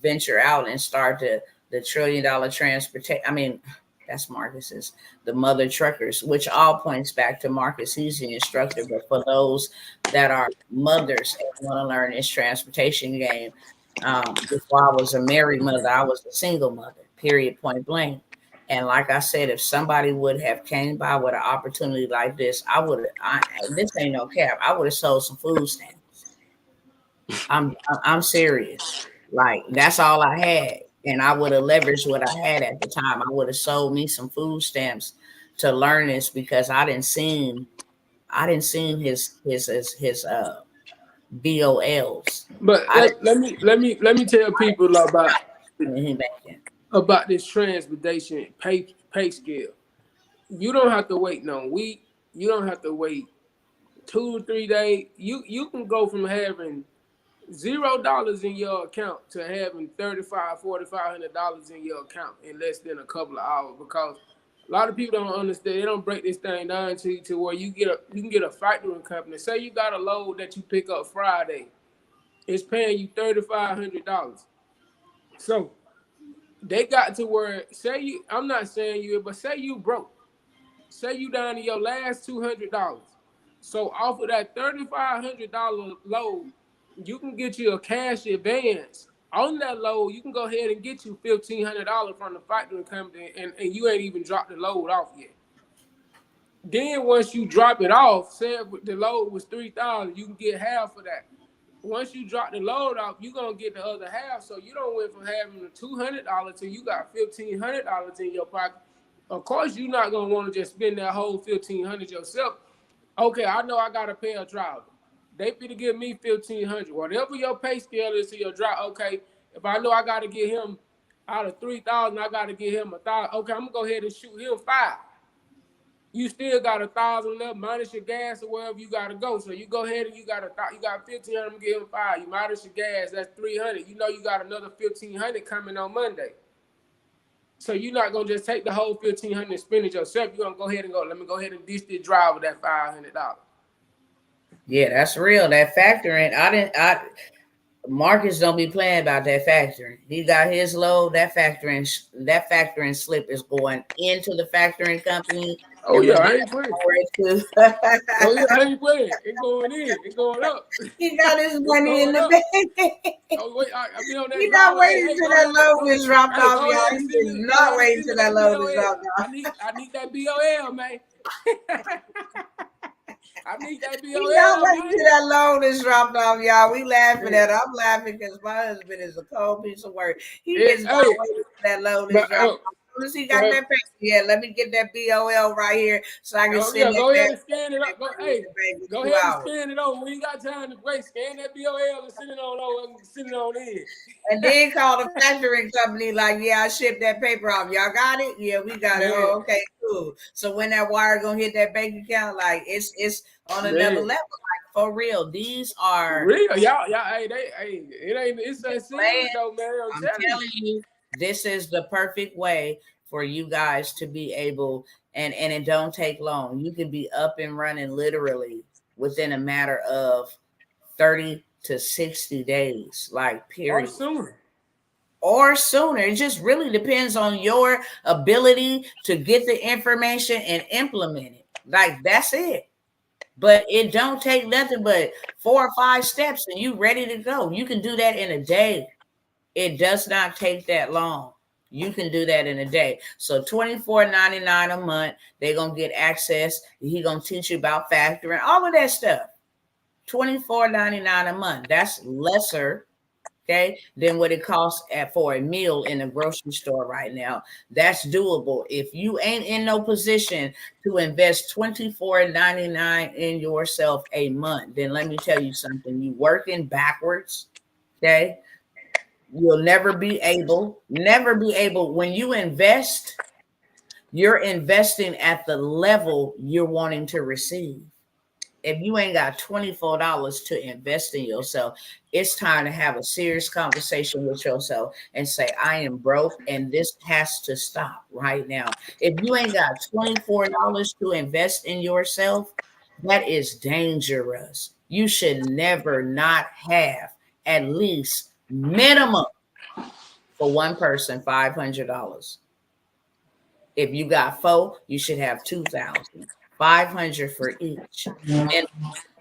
venture out and start the $1 trillion transportation. I mean, that's Marcus's, the mother truckers, which all points back to Marcus. He's the instructor. But for those that are mothers and want to learn this transportation game, before I was a married mother, I was a single mother, period, point blank. And like I said, if somebody would have came by with an opportunity like this, I would. This ain't no cap. I would have sold some food stamps. I'm serious. Like that's all I had, and I would have leveraged what I had at the time. I would have sold me some food stamps to learn this because I didn't see his BOLs. But I let me tell people didn't banking. about this transportation pay scale. You don't have to wait no week. You don't have to wait 2 to 3 days. You can go from having $0 in your account to having $3,500, $4,500 in your account in less than a couple of hours, because a lot of people don't understand. They don't break this thing down to where you can get a factoring company. Say you got a load that you pick up Friday, it's paying you $3,500. So they got to where, say you, I'm not saying you, but say you broke. Say you down to your last $200. So off of that $3,500 load, you can get you a cash advance. On that load, you can go ahead and get you $1,500 from the factory company, and you ain't even dropped the load off yet. Then once you drop it off, say the load was 3,000, you can get half of that. Once you drop the load off, you're gonna get the other half. So you don't went from having the $200 to you got $1,500 in your pocket. Of course, you're not gonna want to just spend that whole $1,500 yourself. Okay, I know I gotta pay a driver. They finna give me $1,500. Whatever your pay scale is to your driver. Okay, if I know I gotta get him out of 3,000, I gotta get him 1,000. Okay, I'm gonna go ahead and shoot him 5. You still got 1,000 left minus your gas or wherever you gotta go. So you go ahead and you got 1,500. I'm gonna give him 5. You minus your gas, that's 300. You know you got another 1,500 coming on Monday. So you're not gonna just take the whole 1,500 and spend it yourself. You're gonna go ahead and go. Let me go ahead and dish this driver that $500. Yeah, that's real. That factoring. Marcus don't be playing about that factoring. He got his load. That factoring slip is going into the factoring company, Oh and yeah, when I he ain't playing. to Oh yeah, I ain't playing. It going in. It going up. he got his It's money in going the up. bank. Oh wait, I be on that He's not driver. Hey, waiting hey, till go that ahead, load is dropped hey, off, go y'all. ahead and He send is me, go not ahead and waiting send till me that that load is BOL. dropped off. I need that BOL, man. I need that He's not BOL, waiting man. till that load is dropped off, y'all. We laughing Hey, at it. I'm laughing because my husband is a cold piece of work. He is not hey, waiting till that load is but dropped off. As soon as he got that paper, yeah, let me get that BOL right here so I can oh send yeah, that go ahead back and scan it up. Go, in hey, the bank in go 2 ahead and hours. scan it over. We ain't got time to wait. Scan that BOL and send it on over and send it on in. And then call the factoring company like, yeah, I shipped that paper off. Y'all got it? Yeah, we got it. Man, Oh, okay, cool. So when that wire gonna hit that bank account, like it's on another man, level. Like for real. These for are real, y'all, hey, it ain't, it's that serious playing. though, man. I'm I'm telling you. telling you, this is the perfect way for you guys to be able, and it don't take long. You can be up and running literally within a matter of 30 to 60 days, like Or period. sooner. or sooner. It just really depends on your ability to get the information and implement it. Like, that's it. But it don't take nothing but 4 or 5 steps and you ready to go. You can do that in a day. It does not take that long. You can do that in a day. So $24.99 a month. They're gonna get access. He gonna teach you about factoring, all of that stuff. $24.99 a month. That's lesser, okay, than what it costs for a meal in a grocery store right now. That's doable. If you ain't in no position to invest $24.99 in yourself a month, then let me tell you something. You working backwards, okay? You'll never be able. When you invest, you're investing at the level you're wanting to receive. If you ain't got $24 to invest in yourself, it's time to have a serious conversation with yourself and say, I am broke and this has to stop right now. If you ain't got $24 to invest in yourself, that is dangerous. You should never not have at least minimum for one person $500. If you got 4, you should have 2,000. 500 for each. And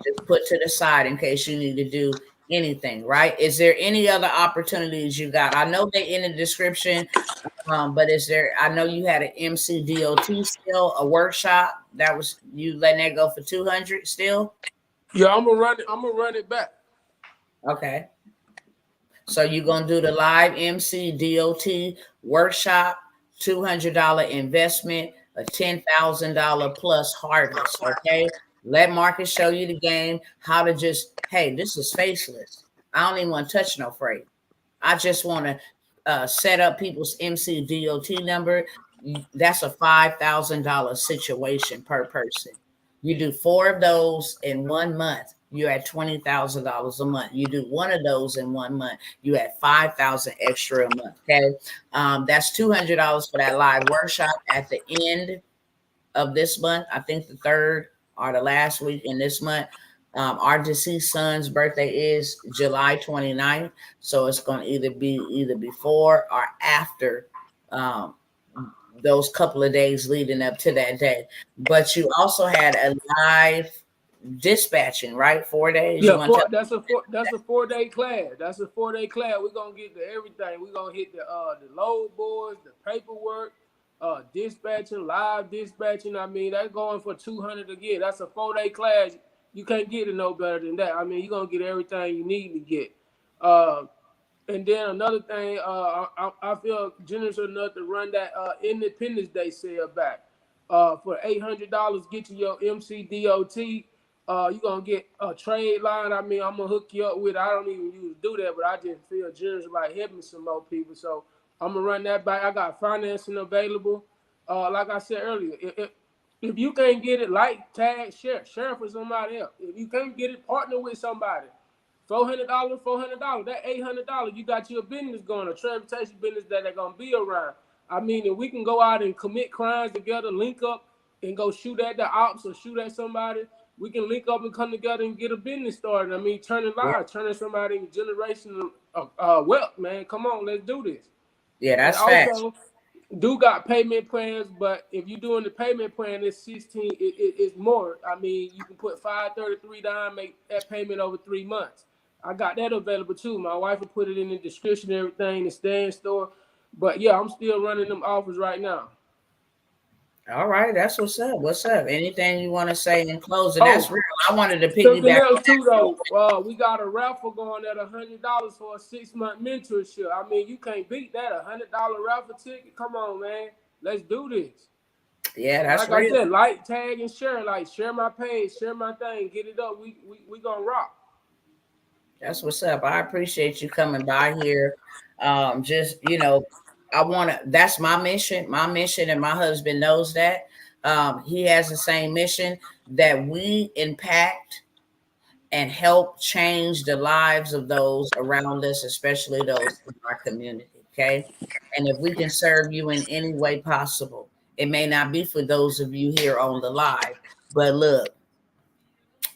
just put to the side in case you need to do anything, right? Is there any other opportunities you got? I know they in the description, but is there? I know you had an MCDOT still, a workshop that was you letting that go for 200 still. Yeah, I'm gonna run it back. Okay. So you're gonna do the live MCDOT workshop, $200 investment, a $10,000 plus harvest. Okay. Let Marcus show you the game, how to just, hey, this is Faceless. I don't even want to touch no freight. I just want to set up people's MCDOT number. That's a $5,000 situation per person. You do 4 of those in 1 month, you're at $20,000 a month. You do 1 of those in 1 month, you at $5,000 extra a month. Okay, that's $200 for that live workshop at the end of this month. I think the 3rd or the last week in this month. Our deceased son's birthday is July 29th, so it's going to either be before or after those couple of days leading up to that day. But you also had a live dispatching, right? 4 days. Yeah, that's a 4-day class. That's a 4-day class. We're gonna get to everything. We're gonna hit the load boards, the paperwork, dispatching, live dispatching. I mean, that's going for 200 again. That's a 4-day class. You can't get it no better than that. I mean, you're gonna get everything you need to get. And then another thing, I feel generous enough to run that Independence Day sale back. For $800, get you your MCDOT. You're going to get a trade line. I mean, I'm going to hook you up with, I don't even usually do that, but I just feel generous about helping some more people. So I'm going to run that back. I got financing available. Like I said earlier, if you can't get it, like, tag, share for somebody else. If you can't get it, partner with somebody. $400, that $800, you got your business going, a transportation business that they're going to be around. I mean, if we can go out and commit crimes together, link up and go shoot at the ops or shoot at somebody, we can link up and come together and get a business started. I mean, turning lives, turning somebody in generation of wealth, man. Come on, let's do this. Yeah, that's facts. Do got payment plans, but if you're doing the payment plan, it's 16. It's more. I mean, you can put $533 down, make that payment over 3 months. I got that available too. My wife will put it in the description, everything, the stand store. But yeah, I'm still running them offers right now. All right, that's what's up. What's up? Anything you want to say in closing? That's real. I wanted to piggyback. Something else too, though. We got a raffle going at $100 for a 6-month mentorship. I mean, you can't beat that. $100 raffle ticket. Come on, man. Let's do this. Yeah, that's like real. I said, like, tag, and share. Like, share my page, share my thing, get it up. We gonna rock. That's what's up. I appreciate you coming by here. Just, that's my mission. My mission, and my husband knows that. He has the same mission, that we impact and help change the lives of those around us, especially those in our community. Okay. And if we can serve you in any way possible, it may not be for those of you here on the live, but look,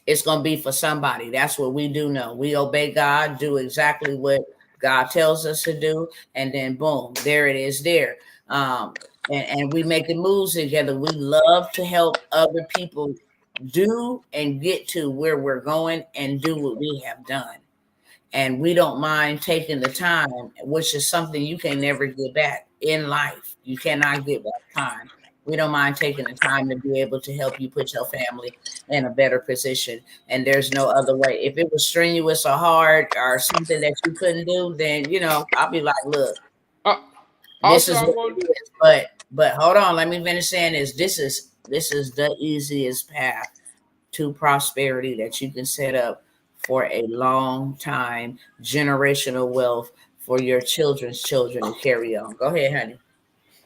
it's going to be for somebody. That's what we do know. We obey God, do exactly what God tells us to do, and then boom, there it is there. And we make the moves together. We love to help other people do and get to where we're going and do what we have done. And we don't mind taking the time, which is something you can never get back in life. You cannot get back time. We don't mind taking the time to be able to help you put your family in a better position. And there's no other way. If it was strenuous or hard or something that you couldn't do, then I'll be like, look, Uh, this Also, is I what it want. is. But hold on, let me finish saying this. This is the easiest path to prosperity that you can set up for a long time, generational wealth for your children's children to carry on. Go ahead, honey.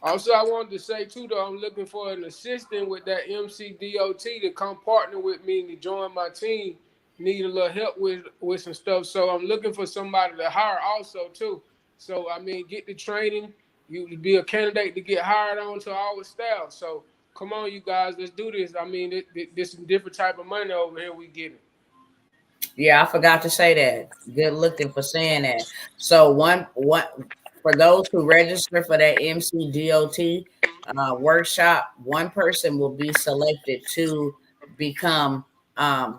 Also, I wanted to say too, though, I'm looking for an assistant with that MCDOT to come partner with me and to join my team. Need a little help with some stuff, so I'm looking for somebody to hire also too. So I mean, get the training. You be a candidate to get hired on to our staff. So come on, you guys, let's do this. I mean, this is a different type of money over here we getting. Yeah, I forgot to say that. Good looking for saying that. So one for those who register for that MCDOT workshop, one person will be selected to become a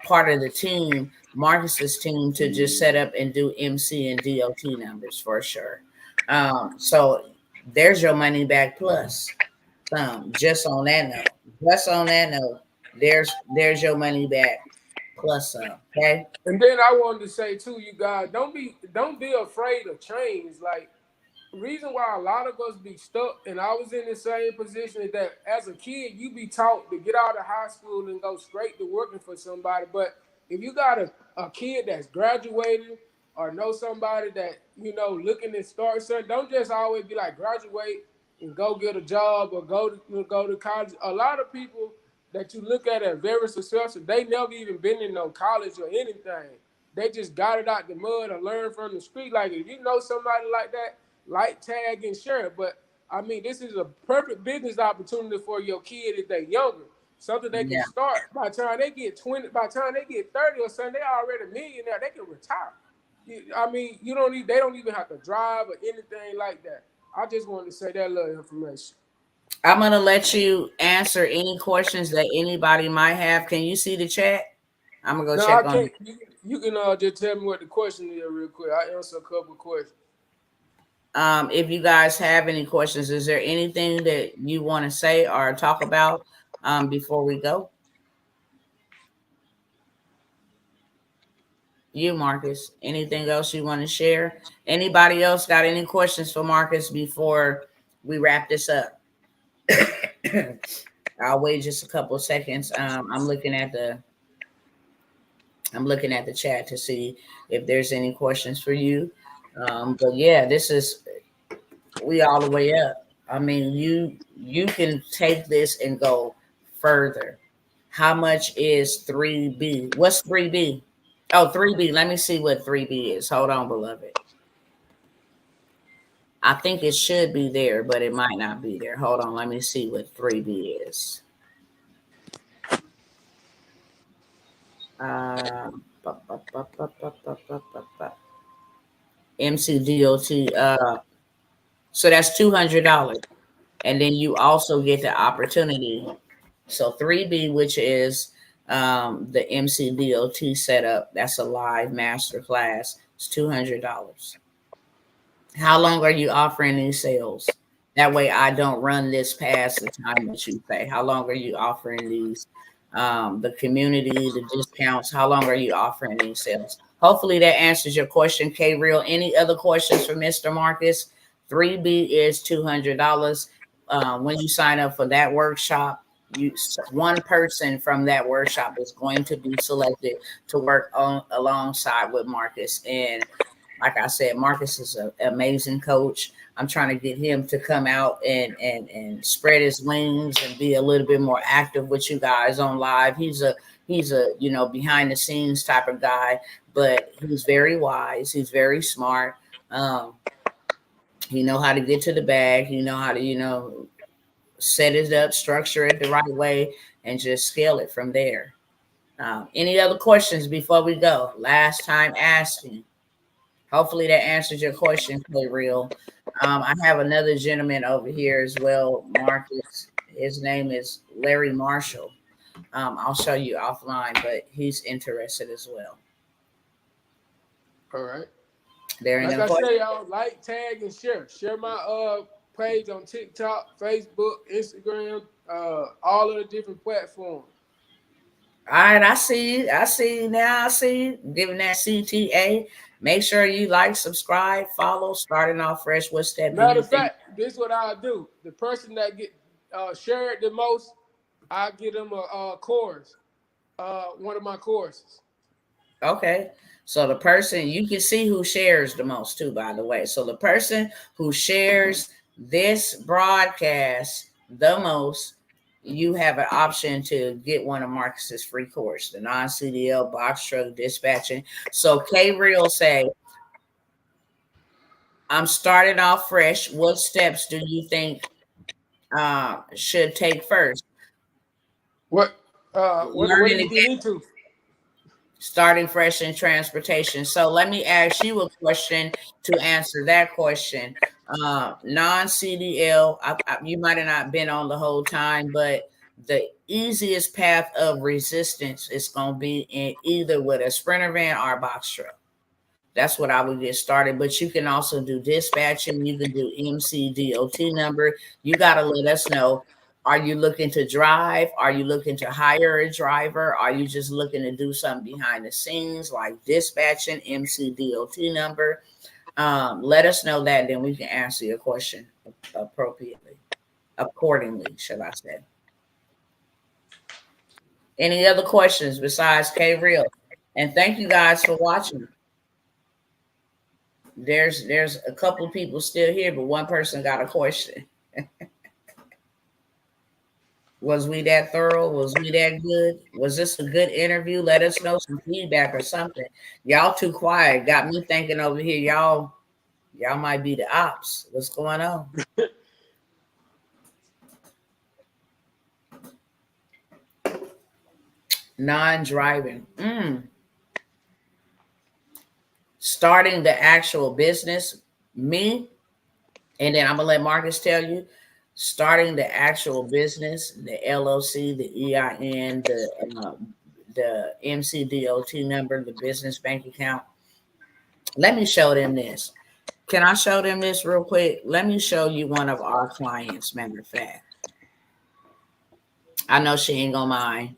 part of the team, Marcus's team, to just set up and do MC and DOT numbers for sure. So there's your money back plus some. Just on that note. Just on that note, there's your money back plus some. Okay. And then I wanted to say too, you guys, don't be afraid of change. Like reason why a lot of us be stuck, and I was in the same position, is that as a kid, you be taught to get out of high school and go straight to working for somebody. But if you got a kid that's graduating or know somebody that, looking to start something, don't just always be like graduate and go get a job or go to college. A lot of people that you look at as very successful, they never even been in no college or anything. They just got it out the mud or learned from the street. Like if you know somebody like that, like, tag, and share. But I mean, this is a perfect business opportunity for your kid if they're younger. Something they can Yeah. start by the time they get 20, by the time they get 30 or something, they already a millionaire. They can retire. I mean, they don't even have to drive or anything like that. I just wanted to say that little information. I'm gonna let you answer any questions that anybody might have. Can you see the chat? I'm gonna go No, I check on can't. it. You can just tell me what the question is real quick. I answer a couple of questions. If you guys have any questions, is there anything that you want to say or talk about before we go? You, Marcus. Anything else you want to share? Anybody else got any questions for Marcus before we wrap this up? I'll wait just a couple of seconds. I'm looking at the chat to see if there's any questions for you. But yeah, we all the way up. I mean, you can take this and go further. How much is 3B? What's 3B? Oh, 3B. Let me see what 3B is. Hold on, beloved. I think it should be there, but it might not be there. Hold on. Let me see what 3B is. Uh, MCDOT. So that's $200. And then you also get the opportunity. So 3B, which is the MCDOT setup, that's a live master class. It's $200. How long are you offering these sales? That way I don't run this past the time that you say. How long are you offering these? The community, the discounts, how long are you offering these sales? Hopefully that answers your question, K Real. Any other questions for Mr. Marcus? 3B is $200. When you sign up for that workshop, one person from that workshop is going to be selected to work on alongside with Marcus. And like I said, Marcus is an amazing coach. I'm trying to get him to come out and spread his wings and be a little bit more active with you guys on live. He's a behind the scenes type of guy, but he's very wise. He's very smart. Um, he know how to get to the bag. He know how to set it up, structure it the right way, and just scale it from there. Any other questions before we go? Last time asking. Hopefully that answers your question, Play Real. I have another gentleman over here as well, Marcus. His name is Larry Marshall. I'll show you offline, but he's interested as well. All right. There ain't Like no I question. say, y'all like, tag, and share. Share my page on TikTok, Facebook, Instagram, all of the different platforms. All right, I see you. I see you now. I see you giving that CTA. Make sure you like, subscribe, follow. Starting off fresh. What step do Matter you of think? fact, this is what I do. The person that get shared the most, I give them a course, one of my courses. Okay. So the person you can see who shares the most too, by the way. So the person who shares this broadcast the most, you have an option to get one of Marcus's free course, the non-CDL box truck dispatching. So K Real say, I'm starting off fresh. What steps do you think should take first? What did Learning he get into? starting fresh in transportation. So let me ask you a question to answer that question. Non-CDL, you might have not been on the whole time, but the easiest path of resistance is going to be in either with a Sprinter van or a box truck. That's what I would get started. But you can also do dispatching. You can do MCDOT number. You got to let us know. Are you looking to drive? Are you looking to hire a driver? Are you just looking to do something behind the scenes like dispatching, MCDOT number? Let us know that, then we can answer your question appropriately, accordingly, should I say. Any other questions besides K Real? And thank you guys for watching. There's a couple of people still here, but one person got a question. Was we that thorough? Was we that good? Was this a good interview? Let us know some feedback or something. Y'all too quiet. Got me thinking over here. Y'all might be the ops. What's going on? Non-driving. Starting the actual business. Me, and then I'm gonna let Marcus tell you, starting the actual business, the LLC, the EIN, the MCDOT number, the business bank account. Let me show them this. Can I show them this real quick? Let me show you one of our clients. Matter of fact, I know she ain't gonna mind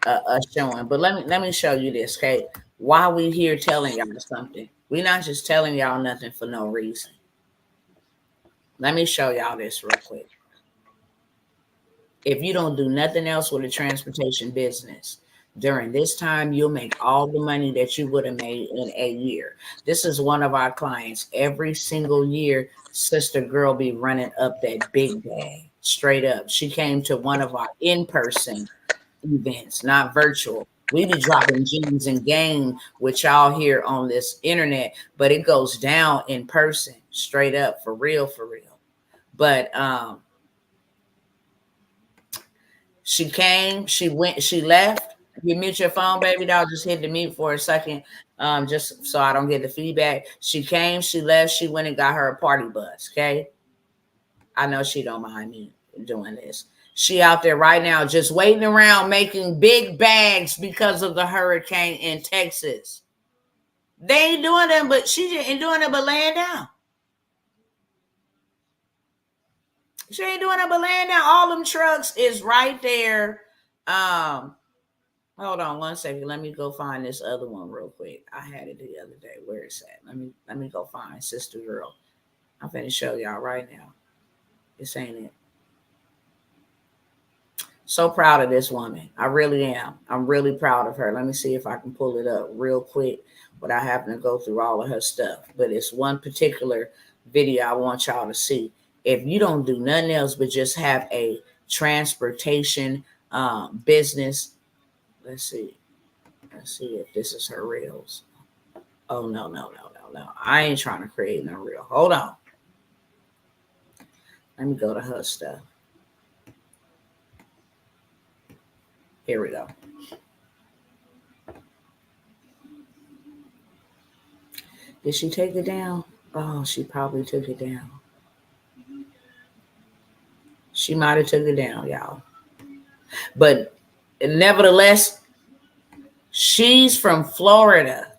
us showing, but let me show you this. Okay, why we here telling y'all something? We not just telling y'all nothing for no reason. Let me show y'all this real quick. If you don't do nothing else with a transportation business during this time, you'll make all the money that you would have made in a year. This is one of our clients. Every single year, sister girl be running up that big bag straight up. She came to one of our in-person events, not virtual. We be dropping gems and game with y'all here on this internet, but it goes down in person, straight up, for real, for real. But she came, she went, she left. You mute your phone, baby doll. Just hit the mute for a second, just so I don't get the feedback. She came, she left, she went and got her a party bus. Okay, I know she don't mind me doing this. She out there right now, just waiting around, making big bags because of the hurricane in Texas. They ain't doing them, but she ain't doing it, but laying down. She ain't doing it, but laying down. All them trucks is right there. Hold on one second. Let me go find this other one real quick. I had it the other day. Where is that? Let me go find Sister Girl. I'm finna show y'all right now. This ain't it. So proud of this woman. I really am. I'm really proud of her. Let me see if I can pull it up real quick without having to go through all of her stuff. But it's one particular video I want y'all to see. If you don't do nothing else but just have a transportation business, let's see. Let's see if this is her reels. Oh, no, no, no, no, no. I ain't trying to create no reel. Hold on. Let me go to her stuff. Here we go. Did she take it down? Oh, she probably took it down. She might have took it down, y'all. But nevertheless, she's from Florida.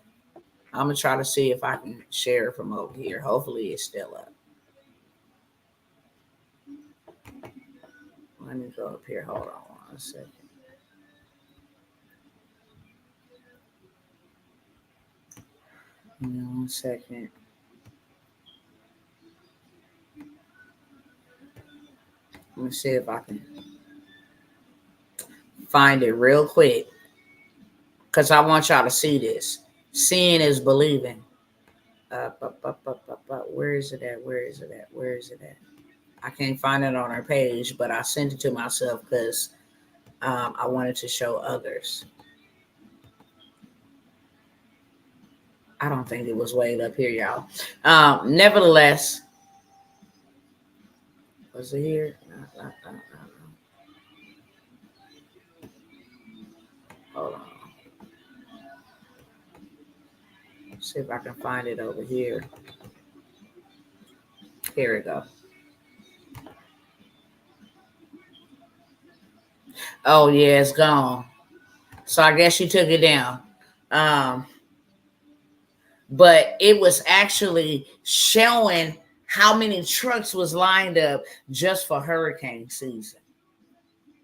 I'm gonna try to see if I can share it from over here. Hopefully, it's still up. Let me go up here. Hold on 1 second. Give me 1 second. Let me see if I can find it real quick because I want y'all to see this. Seeing is believing. Where is it at? Where is it at? Where is it at? I can't find it on our page, but I sent it to myself because I wanted to show others. I don't think it was way up here, y'all. Nevertheless, was it here? Hold on. See if I can find it over here. Here we go. Oh yeah, it's gone. So I guess she took it down. But it was actually showing how many trucks was lined up just for hurricane season.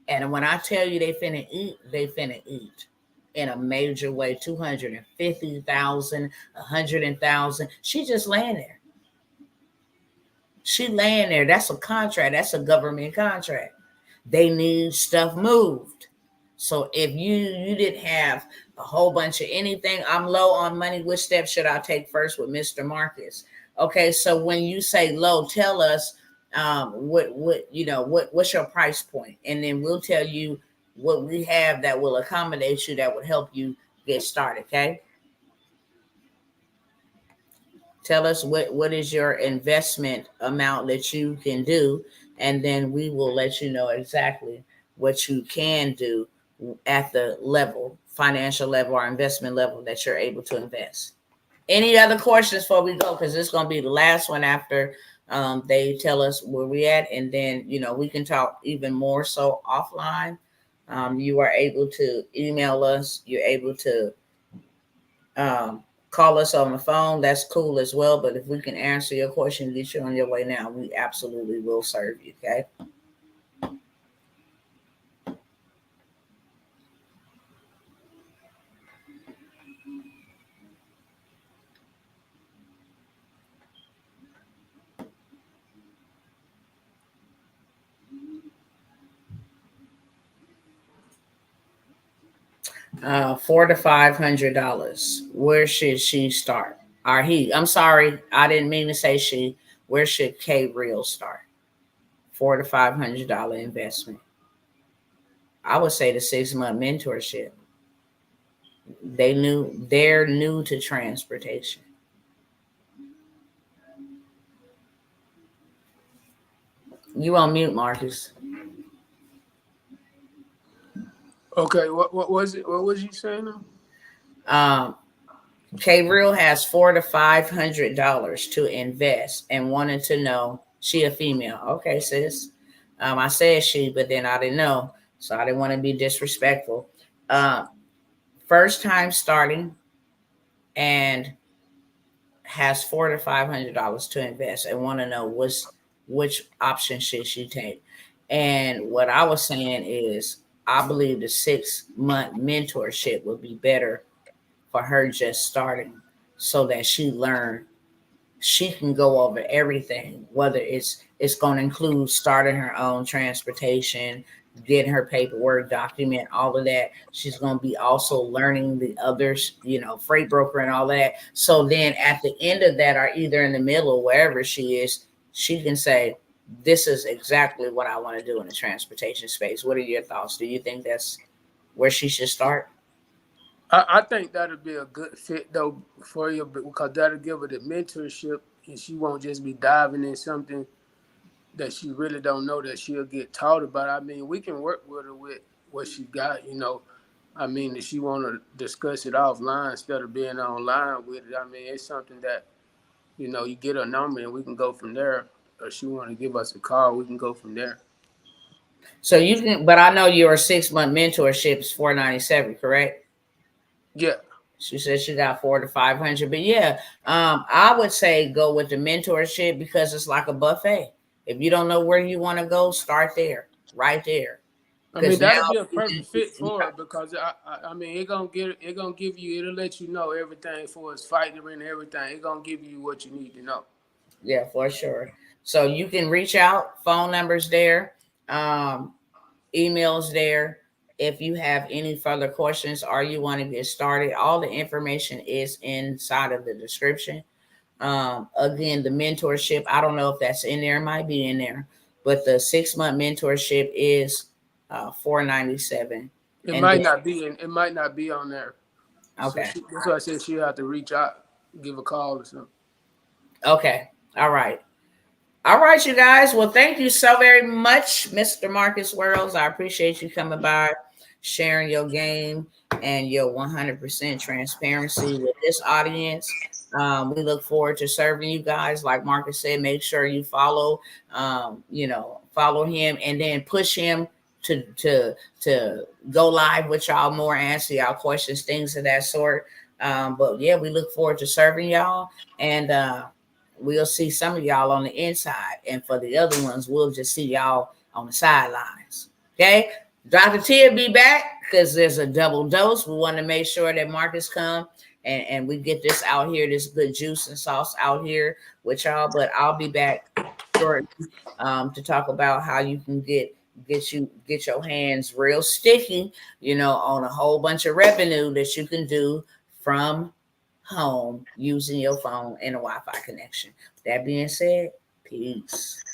And when I tell you they finna eat in a major way. 250,000, 100,000. She just laying there. She laying there. That's a contract. That's a government contract. They need stuff moved. So if you didn't have a whole bunch of anything, I'm low on money. Which step should I take first with Mr. Marcus? Okay, so when you say low, tell us what's your price point, and then we'll tell you what we have that will accommodate you, that would help you get started. Okay. Tell us what is your investment amount that you can do, and then we will let you know exactly what you can do at the level, financial level or investment level that you're able to invest. Any other questions before we go? Because it's going to be the last one after they tell us where we at, and then we can talk even more so offline. You are able to email us. You're able to call us on the phone. That's cool as well. But if we can answer your question, get you on your way now, we absolutely will serve you. Okay. $400 to $500. Where should she start? Or he? I'm sorry, I didn't mean to say she. Where should K Real start? $400 to $500 investment. I would say the 6-month mentorship. They're new to transportation. You on mute, Marcus. Okay, what was it? What was you saying now? K Real has $400 to $500 to invest and wanted to know, she a female. Okay, sis. I said she, but then I didn't know, so I didn't want to be disrespectful. First time starting and has $400 to $500 to invest and want to know which option should she take. And what I was saying is, I believe the 6-month mentorship would be better for her just starting, so that she can go over everything, whether it's going to include starting her own transportation, getting her paperwork, document all of that. She's going to be also learning the others, freight broker and all that. So then at the end of that, or either in the middle, wherever she is, she can say, this is exactly what I want to do in the transportation space. What are your thoughts? Do you think that's where she should start? I think that'll be a good fit though for you, because that'll give her the mentorship, and she won't just be diving in something that she really don't know that she'll get taught about. I mean, we can work with her with what she got. I mean, if she want to discuss it offline instead of being online with it, I mean, it's something that you know, you get a number and we can go from there. Or she want to give us a call, we can go from there. So you can, but I know your 6-month mentorship is $497, correct? Yeah. She said she got 400 to 500, but yeah, I would say go with the mentorship because it's like a buffet. If you don't know where you want to go, start there, right there. I mean, Because now that'll be a you perfect fit can, for it because I mean, it gonna give you, it'll let you know everything for its fighting and everything. It gonna give you what you need to know. yeah, for sure. So you can reach out, phone numbers there, um, emails there. If you have any further questions or you want to get started, all the information is inside of the description. Again, the mentorship, I don't know if that's in there, it might be in there, but the 6-month mentorship is $497. It And might then, not be in, it might not be on there. So okay. that's why I said she'll have to reach out, give a call or something. Okay. All right. All right, you guys. Well, thank you so very much, Mr. Marcus Worlds. I appreciate you coming by, sharing your game and your 100% transparency with this audience. We look forward to serving you guys. Like Marcus said, make sure you follow, follow him and then push him to go live with y'all more, answer y'all questions, things of that sort. But yeah, we look forward to serving y'all and. We'll see some of y'all on the inside, and for the other ones, we'll just see y'all on the sidelines. Okay, Dr. T will be back because there's a double dose. We want to make sure that Marcus come and we get this out here, this good juice and sauce out here with y'all. But I'll be back shortly to talk about how you can get your hands real sticky, on a whole bunch of revenue that you can do from home using your phone and a Wi-Fi connection. That being said, peace.